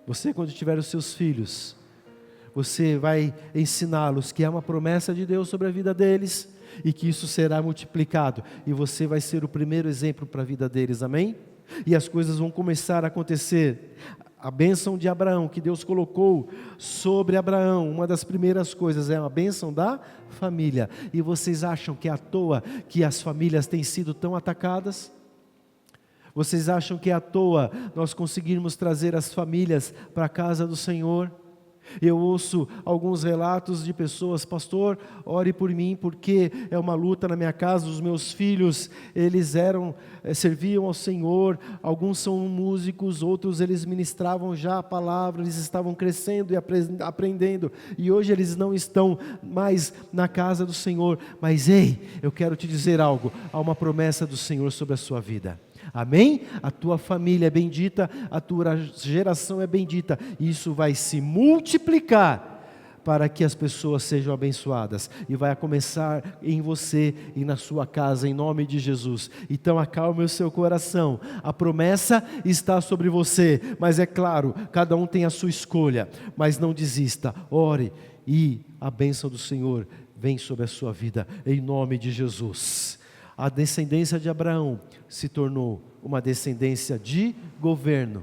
Speaker 1: Você, quando tiver os seus filhos, você vai ensiná-los que é uma promessa de Deus sobre a vida deles, e que isso será multiplicado, e você vai ser o primeiro exemplo para a vida deles, amém? E as coisas vão começar a acontecer. A bênção de Abraão, que Deus colocou sobre Abraão, uma das primeiras coisas é a bênção da família. E vocês acham que é à toa que as famílias têm sido tão atacadas? Vocês acham que é à toa nós conseguirmos trazer as famílias para a casa do Senhor? Eu ouço alguns relatos de pessoas: pastor, ore por mim, porque é uma luta na minha casa. Os meus filhos, eles serviam ao Senhor, alguns são músicos, outros eles ministravam já a palavra, eles estavam crescendo e aprendendo, e hoje eles não estão mais na casa do Senhor. Mas ei, eu quero te dizer algo: há uma promessa do Senhor sobre a sua vida. Amém? A tua família é bendita, a tua geração é bendita, e isso vai se multiplicar para que as pessoas sejam abençoadas, e vai começar em você e na sua casa, em nome de Jesus. Então acalme o seu coração, a promessa está sobre você, mas é claro, cada um tem a sua escolha, mas não desista, ore, e a bênção do Senhor vem sobre a sua vida, em nome de Jesus. A descendência de Abraão se tornou uma descendência de governo.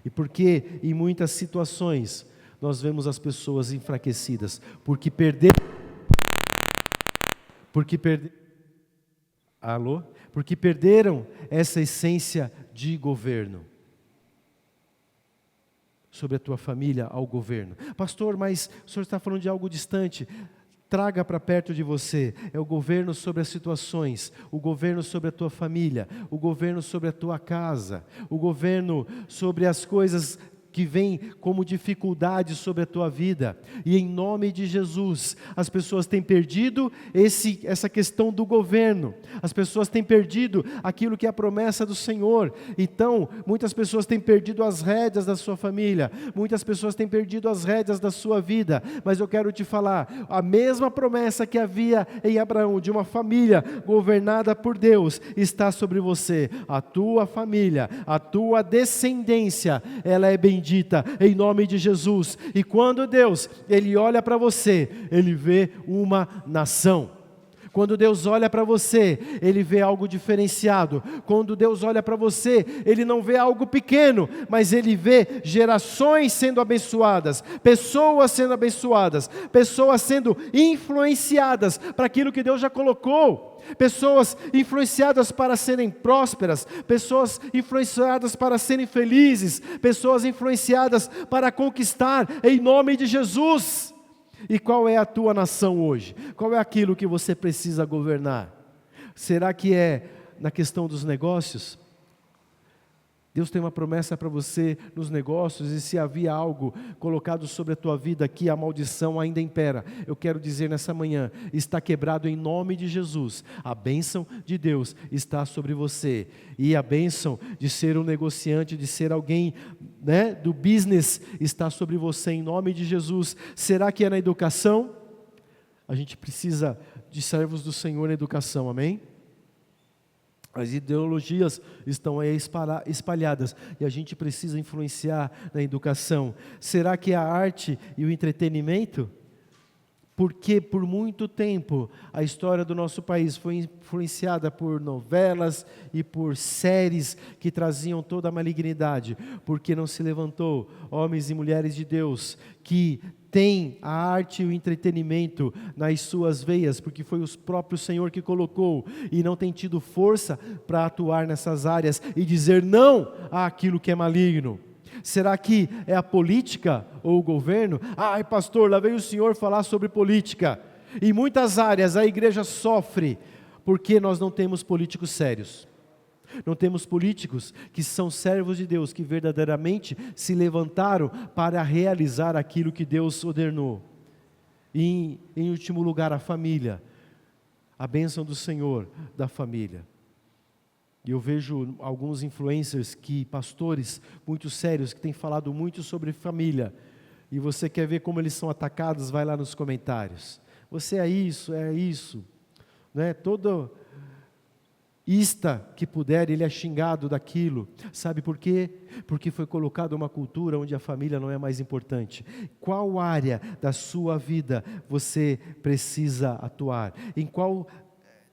Speaker 1: E porque em muitas situações nós vemos as pessoas enfraquecidas, porque perderam essa essência de governo. Sobre a tua família, ao governo. Pastor, mas o senhor está falando de algo distante. Traga para perto de você, é o governo sobre as situações, o governo sobre a tua família, o governo sobre a tua casa, o governo sobre as coisas que vêm como dificuldade sobre a tua vida. E em nome de Jesus, as pessoas têm perdido essa questão do governo, as pessoas têm perdido aquilo que é a promessa do Senhor. Então, muitas pessoas têm perdido as rédeas da sua família, muitas pessoas têm perdido as rédeas da sua vida, mas eu quero te falar, a mesma promessa que havia em Abraão, de uma família governada por Deus, está sobre você. A tua família, a tua descendência, ela é bendita em nome de Jesus. E quando Deus, Ele olha para você, Ele vê uma nação. Quando Deus olha para você, Ele vê algo diferenciado. Quando Deus olha para você, Ele não vê algo pequeno, mas Ele vê gerações sendo abençoadas, pessoas sendo abençoadas, pessoas sendo influenciadas para aquilo que Deus já colocou, pessoas influenciadas para serem prósperas, pessoas influenciadas para serem felizes, pessoas influenciadas para conquistar em nome de Jesus. E qual é a tua nação hoje? Qual é aquilo que você precisa governar? Será que é na questão dos negócios? Deus tem uma promessa para você nos negócios, e se havia algo colocado sobre a tua vida que a maldição ainda impera, eu quero dizer nessa manhã, está quebrado em nome de Jesus. A bênção de Deus está sobre você, e a bênção de ser um negociante, de ser alguém, do business, está sobre você em nome de Jesus. Será que é na educação? A gente precisa de servos do Senhor na educação, amém? As ideologias estão aí espalhadas e a gente precisa influenciar na educação. Será que é a arte e o entretenimento? Porque por muito tempo a história do nosso país foi influenciada por novelas e por séries que traziam toda a malignidade, porque não se levantou homens e mulheres de Deus que têm a arte e o entretenimento nas suas veias, porque foi o próprio Senhor que colocou, e não tem tido força para atuar nessas áreas e dizer não àquilo que é maligno. Será que é a política ou o governo? Ai, pastor, lá veio o senhor falar sobre política. Em muitas áreas a igreja sofre porque nós não temos políticos sérios. Não temos políticos que são servos de Deus, que verdadeiramente se levantaram para realizar aquilo que Deus ordenou. E, em último lugar, a família. A bênção do Senhor da família. E eu vejo alguns influencers, pastores muito sérios, que têm falado muito sobre família. E você quer ver como eles são atacados? Vai lá nos comentários. Você é isso. Todo que puder, ele é xingado daquilo. Sabe por quê? Porque foi colocada uma cultura onde a família não é mais importante. Qual área da sua vida você precisa atuar? Em qual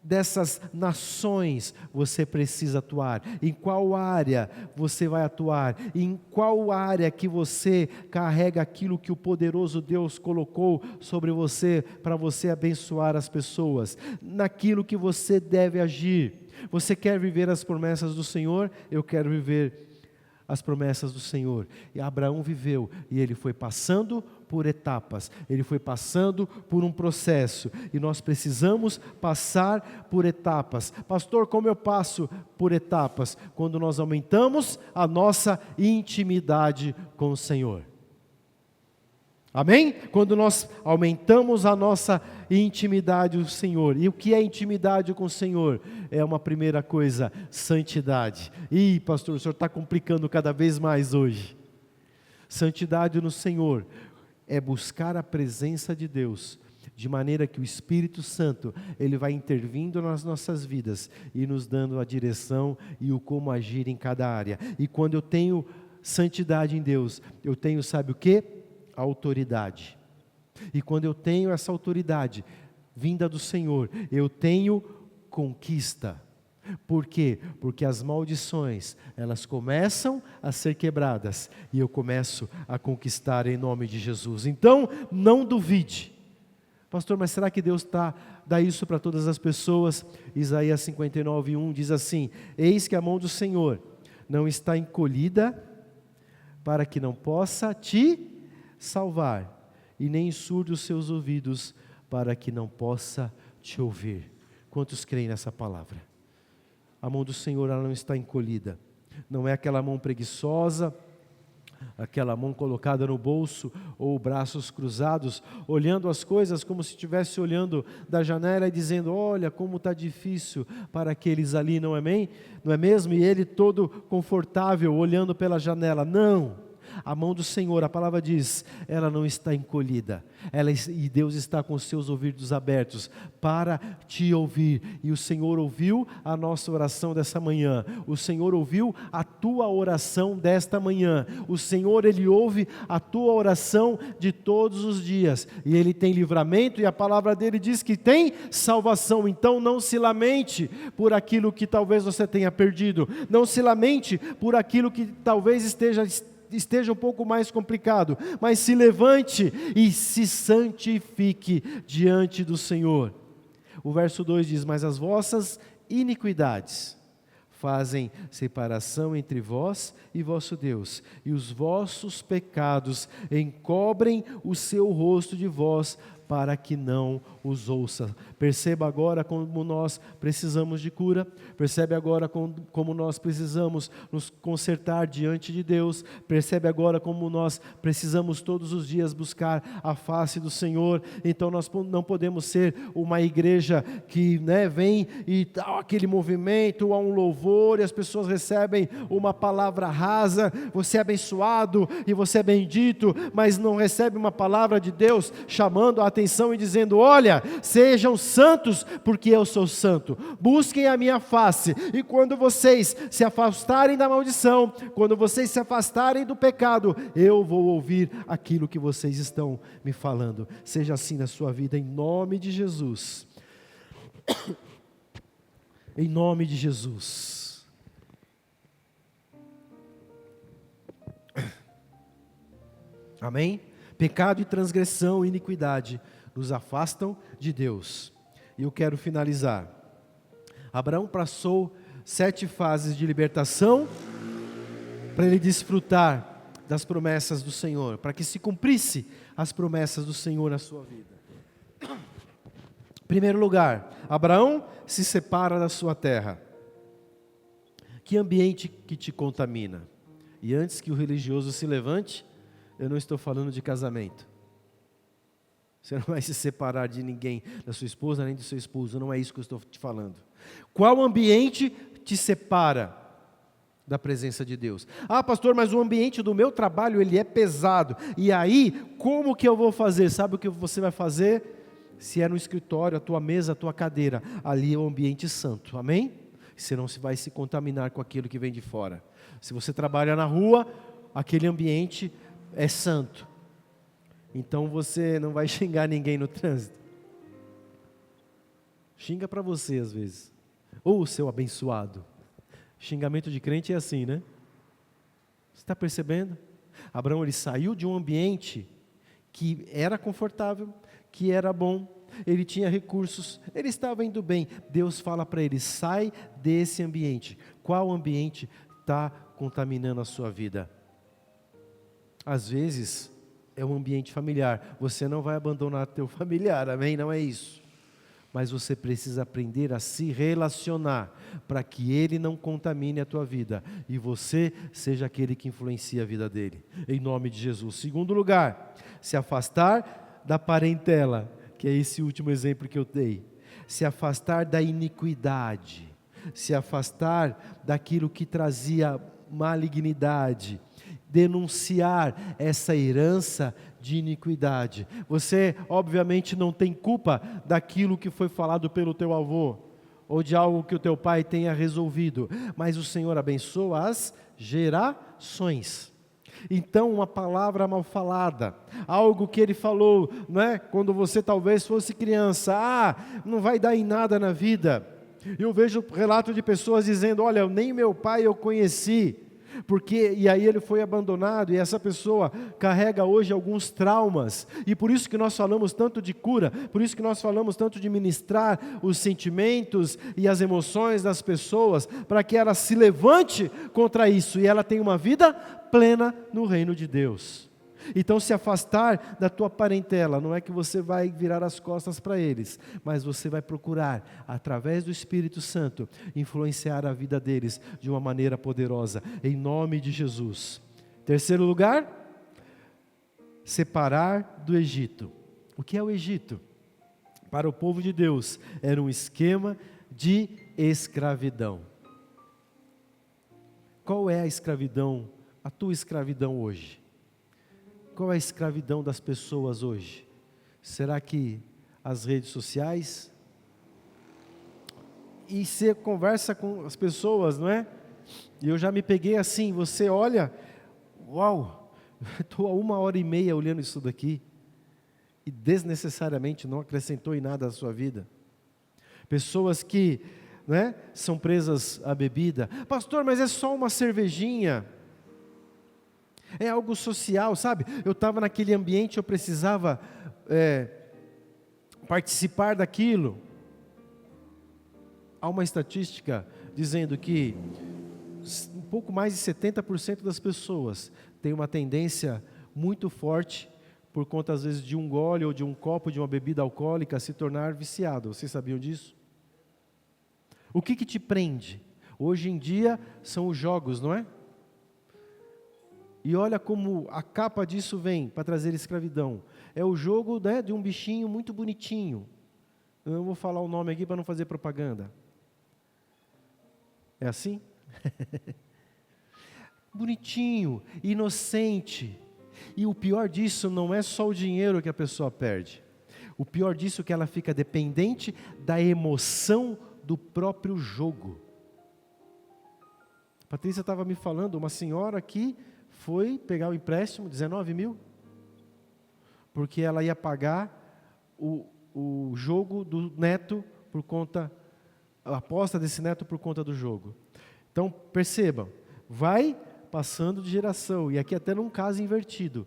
Speaker 1: dessas nações você precisa atuar? Em qual área você vai atuar? Em qual área que você carrega aquilo que o poderoso Deus colocou sobre você, para você abençoar as pessoas? Naquilo que você deve agir. Você quer viver as promessas do Senhor? Eu quero viver as promessas do Senhor. E Abraão viveu, e ele foi passando por etapas, ele foi passando por um processo, e nós precisamos passar por etapas. Pastor, como eu passo por etapas? Quando nós aumentamos a nossa intimidade com o Senhor. Amém? Quando nós aumentamos a nossa intimidade com o Senhor. E o que é intimidade com o Senhor? É uma primeira coisa, santidade. Ih, pastor, o senhor está complicando cada vez mais hoje. Santidade no Senhor é buscar a presença de Deus, de maneira que o Espírito Santo, ele vai intervindo nas nossas vidas e nos dando a direção e o como agir em cada área. E quando eu tenho santidade em Deus, eu tenho, sabe o quê? Autoridade. E quando eu tenho essa autoridade vinda do Senhor, eu tenho conquista. Por quê? Porque as maldições, elas começam a ser quebradas e eu começo a conquistar em nome de Jesus. Então, não duvide. Pastor, mas será que Deus dá isso para todas as pessoas? Isaías 59:1 diz assim: eis que a mão do Senhor não está encolhida para que não possa te salvar, e nem surdo os seus ouvidos para que não possa te ouvir. Quantos creem nessa palavra? A mão do Senhor, ela não está encolhida. Não é aquela mão preguiçosa, aquela mão colocada no bolso, ou braços cruzados, olhando as coisas como se estivesse olhando da janela e dizendo: olha como está difícil para aqueles ali, não é mesmo? E ele todo confortável, olhando pela janela. Não, A mão do Senhor, a palavra diz, ela não está encolhida. E Deus está com os seus ouvidos abertos para te ouvir. E o Senhor ouviu a nossa oração dessa manhã. O Senhor ouviu a tua oração desta manhã. O Senhor, Ele ouve a tua oração de todos os dias. E Ele tem livramento, e a palavra dele diz que tem salvação. Então não se lamente por aquilo que talvez você tenha perdido. Não se lamente por aquilo que talvez esteja um pouco mais complicado, mas se levante e se santifique diante do Senhor. O verso 2 diz: mas as vossas iniquidades fazem separação entre vós e vosso Deus, e os vossos pecados encobrem o seu rosto de vós, para que não os ouça. Perceba agora como nós precisamos de cura, percebe agora como nós precisamos nos consertar diante de Deus, percebe agora como nós precisamos todos os dias buscar a face do Senhor. Então nós não podemos ser uma igreja que vem e dá aquele movimento, há um louvor e as pessoas recebem uma palavra rasa, você é abençoado e você é bendito, mas não recebe uma palavra de Deus chamando a atenção e dizendo: olha, sejam santos porque eu sou santo, busquem a minha face, e quando vocês se afastarem da maldição, quando vocês se afastarem do pecado, eu vou ouvir aquilo que vocês estão me falando. Seja assim na sua vida, em nome de Jesus. Em nome de Jesus. Amém? Pecado e transgressão e iniquidade nos afastam de Deus. E eu quero finalizar. Abraão passou 7 fases de libertação para ele desfrutar das promessas do Senhor, para que se cumprisse as promessas do Senhor na sua vida. Em primeiro lugar, Abraão se separa da sua terra. Que ambiente que te contamina? E antes que o religioso se levante, eu não estou falando de casamento. Você não vai se separar de ninguém, da sua esposa nem do seu esposo, não é isso que eu estou te falando. Qual ambiente te separa da presença de Deus? Ah, pastor, mas o ambiente do meu trabalho, ele é pesado. E aí, como que eu vou fazer? Sabe o que você vai fazer? Se é no escritório, a tua mesa, a tua cadeira, ali é o ambiente santo, amém? Você não vai se contaminar com aquilo que vem de fora. Se você trabalha na rua, aquele ambiente é santo. Então você não vai xingar ninguém no trânsito. Xinga para você às vezes. Ou o seu abençoado. Xingamento de crente é assim, né? Você está percebendo? Abraão, ele saiu de um ambiente que era confortável, que era bom, ele tinha recursos, ele estava indo bem. Deus fala para ele: sai desse ambiente. Qual ambiente está contaminando a sua vida? Às vezes é um ambiente familiar. Você não vai abandonar teu familiar, amém? Não é isso. Mas você precisa aprender a se relacionar para que ele não contamine a tua vida e você seja aquele que influencia a vida dele. Em nome de Jesus. Segundo lugar, se afastar da parentela, que é esse último exemplo que eu dei. Se afastar da iniquidade, se afastar daquilo que trazia malignidade, denunciar essa herança de iniquidade. Você obviamente não tem culpa daquilo que foi falado pelo teu avô, ou de algo que o teu pai tenha resolvido, mas o Senhor abençoa as gerações. Então uma palavra mal falada, algo que ele falou, não é? Quando você talvez fosse criança, não vai dar em nada na vida. Eu vejo relato de pessoas dizendo: olha, nem meu pai eu conheci, e aí ele foi abandonado, e essa pessoa carrega hoje alguns traumas, e por isso que nós falamos tanto de cura, por isso que nós falamos tanto de ministrar os sentimentos e as emoções das pessoas, para que ela se levante contra isso, e ela tenha uma vida plena no reino de Deus. Então se afastar da tua parentela, não é que você vai virar as costas para eles, mas você vai procurar, através do Espírito Santo, influenciar a vida deles de uma maneira poderosa, em nome de Jesus. Terceiro lugar, separar do Egito. O que é o Egito? Para o povo de Deus, era um esquema de escravidão. Qual é a escravidão, a tua escravidão hoje? qual é a escravidão das pessoas hoje? Será que as redes sociais? E você conversa com as pessoas, não é? E eu já me peguei assim, você olha, uau, estou há 1h30 olhando isso daqui, e desnecessariamente não acrescentou em nada à sua vida. Pessoas que, né, são presas à bebida. Pastor, mas é só uma cervejinha. É algo social, sabe? Eu estava naquele ambiente, eu precisava participar daquilo. Há uma estatística dizendo que um pouco mais de 70% das pessoas têm uma tendência muito forte, por conta às vezes de um gole ou de um copo de uma bebida alcoólica, a se tornar viciado. Vocês sabiam disso? O que te prende? Hoje em dia são os jogos, não é? E olha como a capa disso vem para trazer escravidão. É o jogo, né, de um bichinho muito bonitinho. Eu não vou falar o nome aqui para não fazer propaganda. É assim? Bonitinho, inocente. E o pior disso não é só o dinheiro que a pessoa perde. O pior disso é que ela fica dependente da emoção do próprio jogo. A Patrícia estava me falando, uma senhora que foi pegar o empréstimo, 19 mil, porque ela ia pagar o jogo do neto por conta, a aposta desse neto por conta do jogo. Então, percebam, vai passando de geração, e aqui até num caso invertido,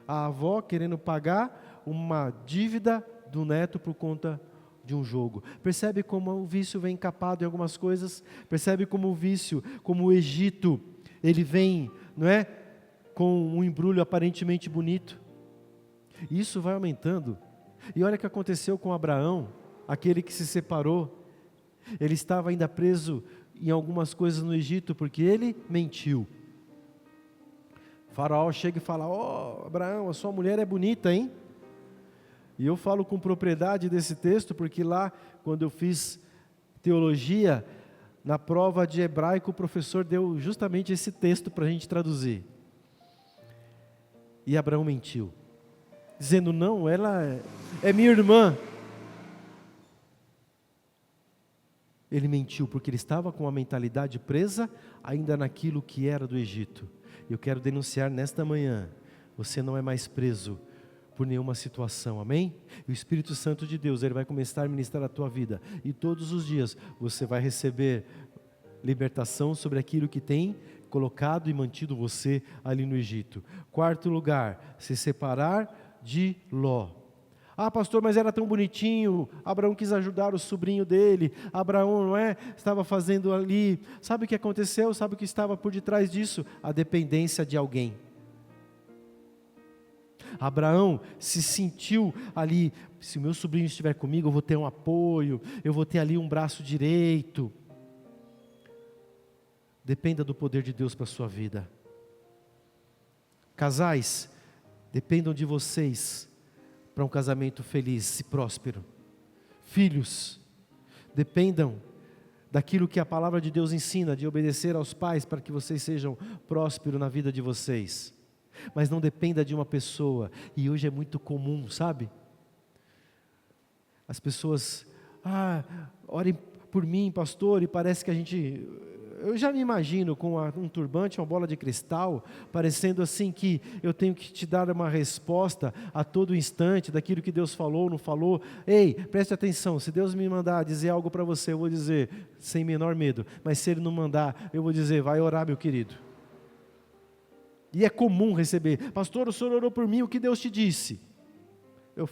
Speaker 1: a avó querendo pagar uma dívida do neto por conta de um jogo. Percebe como o vício vem encapado em algumas coisas? Percebe como o vício, como o Egito, ele vem, não é, com um embrulho aparentemente bonito. Isso vai aumentando. E olha o que aconteceu com Abraão, aquele que se separou. Ele estava ainda preso em algumas coisas no Egito, porque ele mentiu. O faraó chega e fala: ó, Abraão, a sua mulher é bonita, hein? E eu falo com propriedade desse texto, porque lá, quando eu fiz teologia, na prova de hebraico, o professor deu justamente esse texto para a gente traduzir. E Abraão mentiu, dizendo: não, ela é minha irmã. Ele mentiu porque ele estava com a mentalidade presa ainda naquilo que era do Egito. Eu quero denunciar nesta manhã: você não é mais preso por nenhuma situação, amém? E o Espírito Santo de Deus, ele vai começar a ministrar a tua vida, e todos os dias você vai receber libertação sobre aquilo que tem colocado e mantido você ali no Egito. Quarto lugar, se separar de Ló. Ah, pastor, mas era tão bonitinho, Abraão quis ajudar o sobrinho dele, Abraão, não é, estava fazendo ali, sabe o que aconteceu, sabe o que estava por detrás disso? A dependência de alguém. Abraão se sentiu ali, se o meu sobrinho estiver comigo, eu vou ter um apoio, eu vou ter ali um braço direito. Dependa do poder de Deus para a sua vida. Casais, dependam de vocês para um casamento feliz e próspero. Filhos, dependam daquilo que a palavra de Deus ensina, de obedecer aos pais para que vocês sejam prósperos na vida de vocês. Mas não dependa de uma pessoa. E hoje é muito comum, sabe? As pessoas, orem por mim, pastor, e parece que a gente... Eu já me imagino com um turbante, uma bola de cristal, parecendo assim que eu tenho que te dar uma resposta a todo instante daquilo que Deus falou ou não falou. Ei, preste atenção, se Deus me mandar dizer algo para você, eu vou dizer sem menor medo. Mas se Ele não mandar, eu vou dizer: vai orar, meu querido. E é comum receber: pastor, o senhor orou por mim, o que Deus te disse? Eu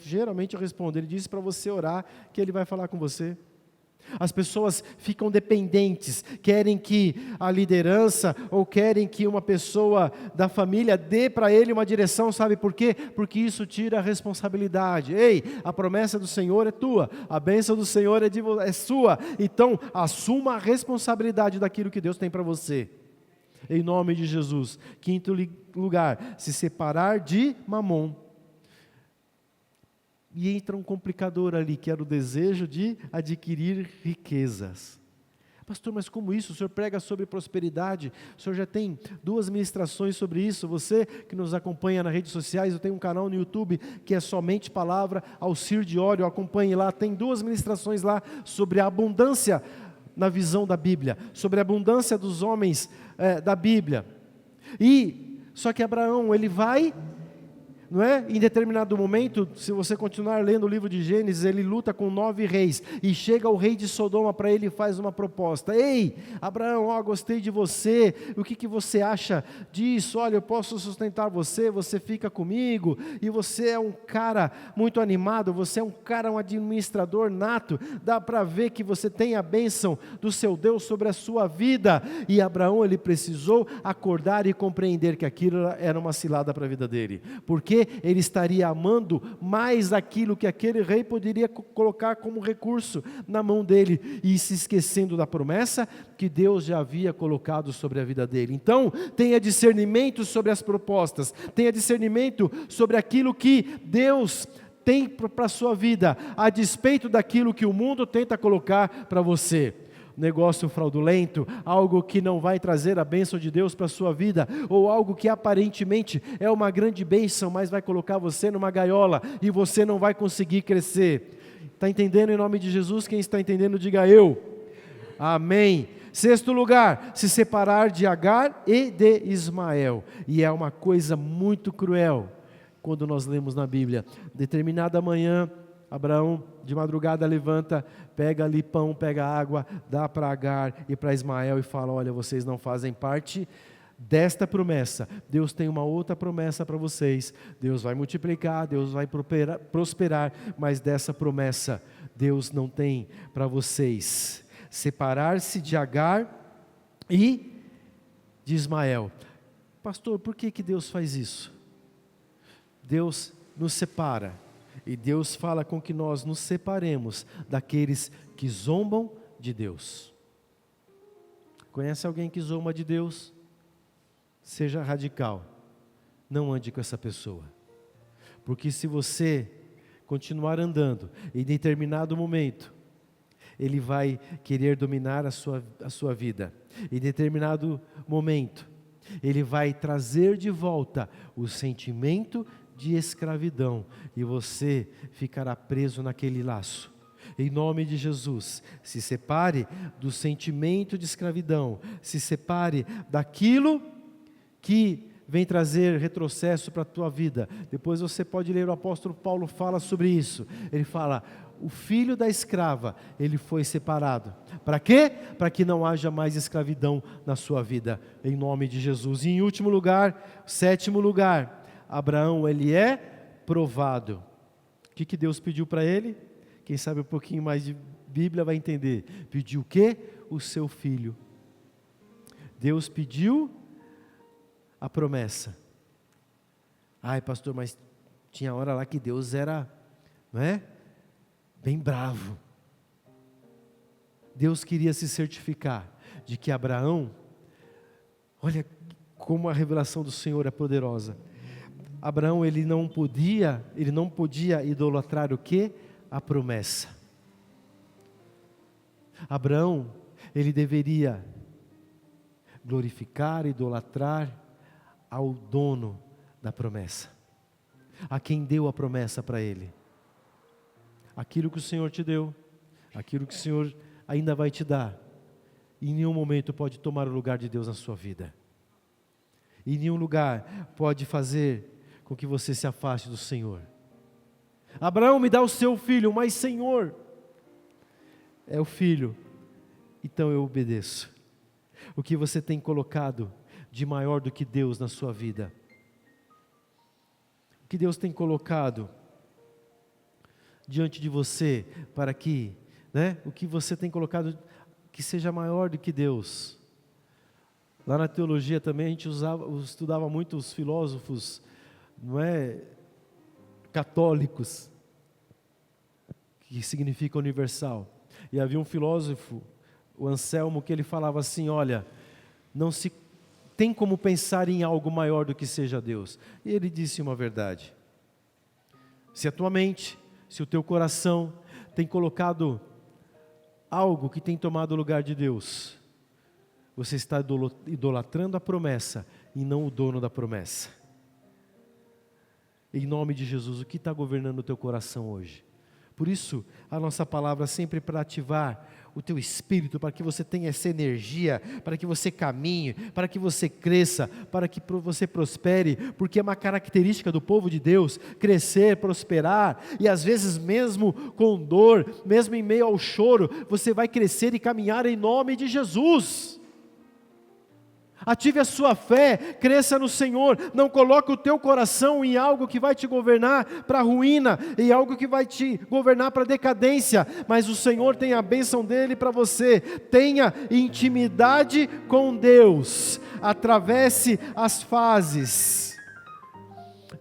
Speaker 1: geralmente respondo: Ele disse para você orar, que Ele vai falar com você. As pessoas ficam dependentes, querem que a liderança ou querem que uma pessoa da família dê para ele uma direção, sabe por quê? Porque isso tira a responsabilidade. Ei, a promessa do Senhor é tua, a bênção do Senhor é sua, então assuma a responsabilidade daquilo que Deus tem para você, em nome de Jesus. Quinto lugar, se separar de Mamon. E entra um complicador ali, que era o desejo de adquirir riquezas. Pastor, mas como isso? O senhor prega sobre prosperidade, o senhor já tem 2 ministrações sobre isso. Você que nos acompanha nas redes sociais, eu tenho um canal no YouTube que é somente palavra, Alcir de Óleo, acompanhe lá, tem 2 ministrações lá sobre a abundância na visão da Bíblia, sobre a abundância dos homens da Bíblia. Só que Abraão, ele vai, não é? Em determinado momento, se você continuar lendo o livro de Gênesis, ele luta com 9 reis, e chega o rei de Sodoma para ele e faz uma proposta: ei, Abraão, gostei de você, o que você acha disso? Olha, eu posso sustentar você, você fica comigo, e você é um cara muito animado, você é um cara, um administrador nato, dá para ver que você tem a bênção do seu Deus sobre a sua vida. E Abraão, ele precisou acordar e compreender que aquilo era uma cilada para a vida dele, porque ele estaria amando mais aquilo que aquele rei poderia colocar como recurso na mão dele, e se esquecendo da promessa que Deus já havia colocado sobre a vida dele. Então, tenha discernimento sobre as propostas, tenha discernimento sobre aquilo que Deus tem para a sua vida, a despeito daquilo que o mundo tenta colocar para você. Negócio fraudulento, algo que não vai trazer a bênção de Deus para a sua vida, ou algo que aparentemente é uma grande bênção, mas vai colocar você numa gaiola, e você não vai conseguir crescer. Está entendendo? Em nome de Jesus, quem está entendendo, diga eu. Amém. 6º lugar, se separar de Agar e de Ismael, e é uma coisa muito cruel, quando nós lemos na Bíblia. Determinada manhã, Abraão de madrugada levanta, pega ali pão, pega água, dá para Agar e para Ismael e fala: olha, vocês não fazem parte desta promessa, Deus tem uma outra promessa para vocês, Deus vai multiplicar, Deus vai prosperar, mas dessa promessa Deus não tem para vocês. Separar-se de Agar e de Ismael. Pastor, por que Deus faz isso? Deus nos separa. E Deus fala com que nós nos separemos daqueles que zombam de Deus. Conhece alguém que zomba de Deus? Seja radical. Não ande com essa pessoa. Porque se você continuar andando, em determinado momento, ele vai querer dominar a sua vida. Em determinado momento, ele vai trazer de volta o sentimento de escravidão, e você ficará preso naquele laço. Em nome de Jesus, se separe do sentimento de escravidão, se separe daquilo que vem trazer retrocesso para a tua vida. Depois você pode ler, o apóstolo Paulo fala sobre isso. Ele fala: o filho da escrava, ele foi separado. Para quê? Para que não haja mais escravidão na sua vida, em nome de Jesus. E em último lugar, 7º lugar, Abraão, ele é provado. O que Deus pediu para ele? Quem sabe um pouquinho mais de Bíblia vai entender. Pediu o quê? O seu filho. Deus pediu a promessa. Ai, pastor, mas tinha hora lá que Deus era, não é? Bem bravo. Deus queria se certificar de que Abraão, olha como a revelação do Senhor é poderosa. Abraão, ele não podia idolatrar o quê? A promessa. Abraão, ele deveria glorificar, idolatrar ao dono da promessa, a quem deu a promessa para ele. Aquilo que o Senhor te deu, aquilo que o Senhor ainda vai te dar, em nenhum momento pode tomar o lugar de Deus na sua vida. Em nenhum lugar pode fazer com que você se afaste do Senhor. Abraão, me dá o seu filho, mas Senhor, é o filho, então eu obedeço. O que você tem colocado de maior do que Deus na sua vida? O que Deus tem colocado diante de você para que, o que você tem colocado que seja maior do que Deus? Lá na teologia também a gente estudava muito os filósofos, católicos, que significa universal. E havia um filósofo, o Anselmo, que ele falava assim: olha, não se tem como pensar em algo maior do que seja Deus. E ele disse uma verdade: se a tua mente, se o teu coração tem colocado algo que tem tomado o lugar de Deus, você está idolatrando a promessa e não o dono da promessa. Em nome de Jesus, o que está governando o teu coração hoje? Por isso, a nossa palavra sempre para ativar o teu espírito, para que você tenha essa energia, para que você caminhe, para que você cresça, para que você prospere, porque é uma característica do povo de Deus, crescer, prosperar, e às vezes mesmo com dor, mesmo em meio ao choro, você vai crescer e caminhar em nome de Jesus. Ative a sua fé, cresça no Senhor, não coloque o teu coração em algo que vai te governar para a ruína, em algo que vai te governar para a decadência, mas o Senhor tem a bênção dEle para você. Tenha intimidade com Deus, atravesse as fases.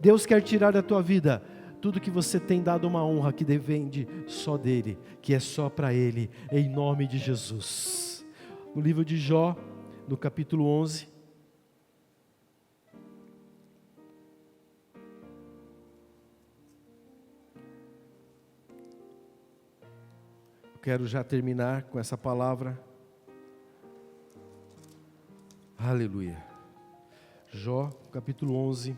Speaker 1: Deus quer tirar da tua vida tudo que você tem dado uma honra que depende só dEle, que é só para Ele, em nome de Jesus. No livro de Jó, no capítulo 11, eu quero já terminar com essa palavra. Aleluia. Jó, capítulo 11,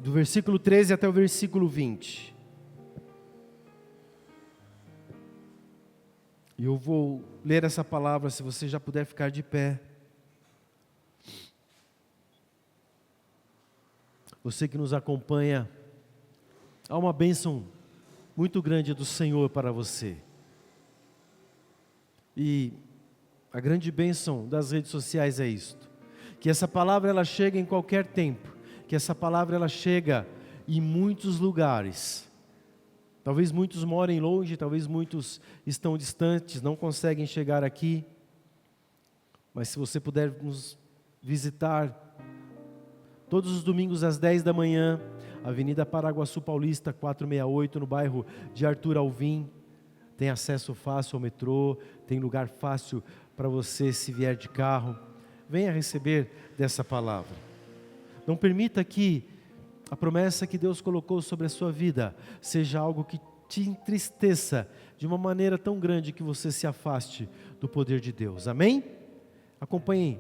Speaker 1: do versículo 13 até o versículo 20. E eu vou ler essa palavra, se você já puder ficar de pé. Você que nos acompanha, há uma bênção muito grande do Senhor para você. E a grande bênção das redes sociais é isto: que essa palavra ela chega em qualquer tempo, que essa palavra ela chega em muitos lugares. Talvez muitos morem longe, talvez muitos estão distantes, não conseguem chegar aqui. Mas se você puder nos visitar todos os domingos às 10 da manhã, Avenida Paraguaçu Paulista 468, no bairro de Arthur Alvim, tem acesso fácil ao metrô, tem lugar fácil para você se vier de carro. Venha receber dessa palavra. Não permita que a promessa que Deus colocou sobre a sua vida seja algo que te entristeça de uma maneira tão grande que você se afaste do poder de Deus. Amém? Acompanhem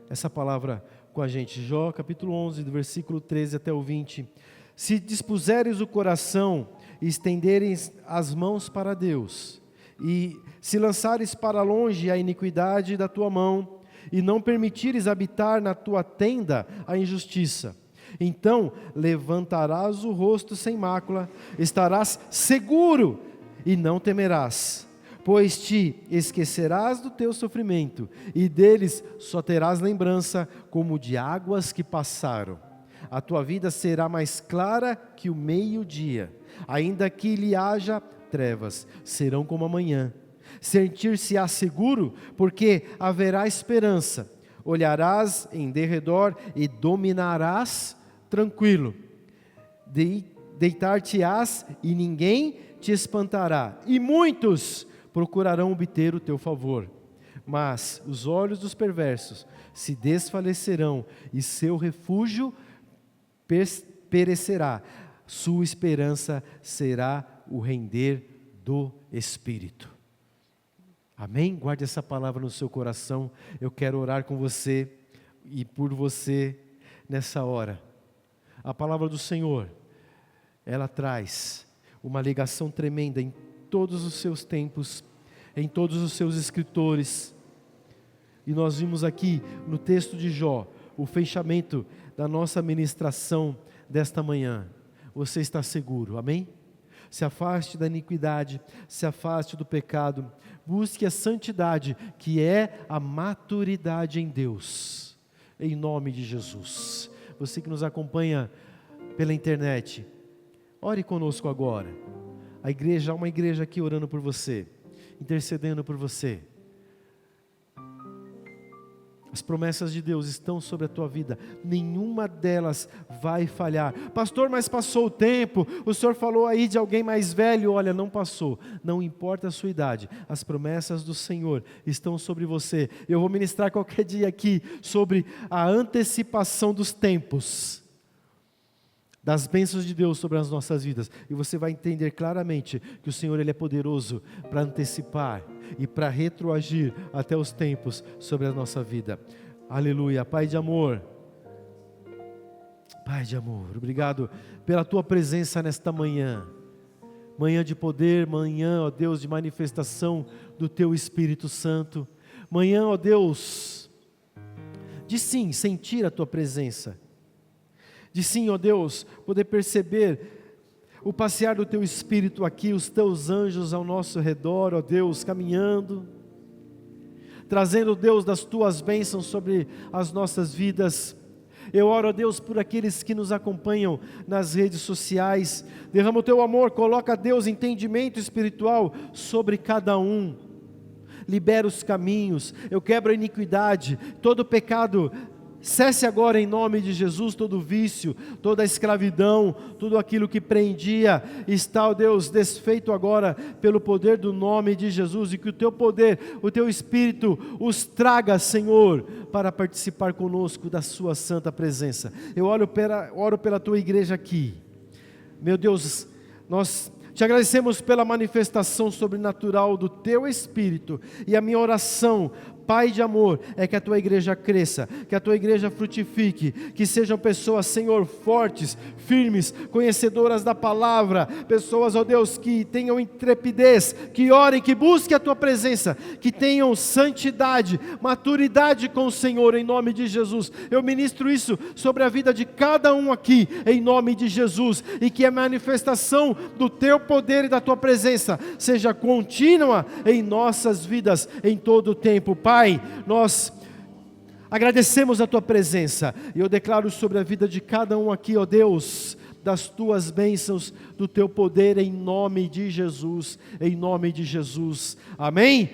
Speaker 1: essa palavra com a gente. Jó, capítulo 11, do versículo 13 até o 20. Se dispuseres o coração e estenderes as mãos para Deus, e se lançares para longe a iniquidade da tua mão, e não permitires habitar na tua tenda a injustiça, então levantarás o rosto sem mácula, estarás seguro e não temerás, pois te esquecerás do teu sofrimento, e deles só terás lembrança como de águas que passaram. A tua vida será mais clara que o meio-dia, ainda que lhe haja trevas, serão como a manhã. Sentir-se-á seguro, porque haverá esperança. Olharás em derredor e dominarás tranquilo. Deitar-te-ás e ninguém te espantará, e muitos procurarão obter o teu favor. Mas os olhos dos perversos se desfalecerão, e seu refúgio perecerá. Sua esperança será o render do Espírito. Amém? Guarde essa palavra no seu coração. Eu quero orar com você e por você nessa hora. A palavra do Senhor, ela traz uma ligação tremenda em todos os seus tempos, em todos os seus escritores. E nós vimos aqui no texto de Jó, o fechamento da nossa ministração desta manhã. Você está seguro, amém? Se afaste da iniquidade, se afaste do pecado, busque a santidade, que é a maturidade em Deus, em nome de Jesus. Você que nos acompanha pela internet, ore conosco agora. Há uma igreja aqui orando por você, intercedendo por você. As promessas de Deus estão sobre a tua vida, nenhuma delas vai falhar. Pastor, mas passou o tempo, o senhor falou aí de alguém mais velho. Olha, não passou, não importa a sua idade, as promessas do Senhor estão sobre você. Eu vou ministrar qualquer dia aqui sobre a antecipação dos tempos. das bênçãos de Deus sobre as nossas vidas, e você vai entender claramente que o Senhor Ele é poderoso para antecipar e para retroagir até os tempos sobre a nossa vida. Aleluia. Pai de amor, Pai de amor, obrigado pela Tua presença nesta manhã, manhã de poder, manhã, ó Deus, de manifestação do Teu Espírito Santo, manhã, ó Deus, de sim, sentir a Tua presença, de sim, ó Deus, poder perceber o passear do Teu Espírito aqui, os Teus anjos ao nosso redor, ó Deus, caminhando, trazendo, Deus, das Tuas bênçãos sobre as nossas vidas. Eu oro, ó Deus, por aqueles que nos acompanham nas redes sociais, derrama o Teu amor, coloca, Deus, entendimento espiritual sobre cada um, libera os caminhos, eu quebro a iniquidade, todo pecado, cesse agora em nome de Jesus, todo vício, toda a escravidão, tudo aquilo que prendia, está, ó Deus, desfeito agora pelo poder do nome de Jesus, e que o Teu poder, o Teu Espírito os traga, Senhor, para participar conosco da Sua santa presença. Eu oro pela Tua igreja aqui, meu Deus, nós Te agradecemos pela manifestação sobrenatural do Teu Espírito, e a minha oração, Pai de amor, é que a Tua igreja cresça, que a Tua igreja frutifique, que sejam pessoas, Senhor, fortes, firmes, conhecedoras da palavra, pessoas, ó Deus, que tenham intrepidez, que orem, que busquem a Tua presença, que tenham santidade, maturidade com o Senhor, em nome de Jesus. Eu ministro isso sobre a vida de cada um aqui, em nome de Jesus, e que a manifestação do Teu poder e da Tua presença seja contínua em nossas vidas, em todo o tempo. Pai, nós agradecemos a Tua presença, e eu declaro sobre a vida de cada um aqui, ó Deus, das Tuas bênçãos, do Teu poder, em nome de Jesus, amém.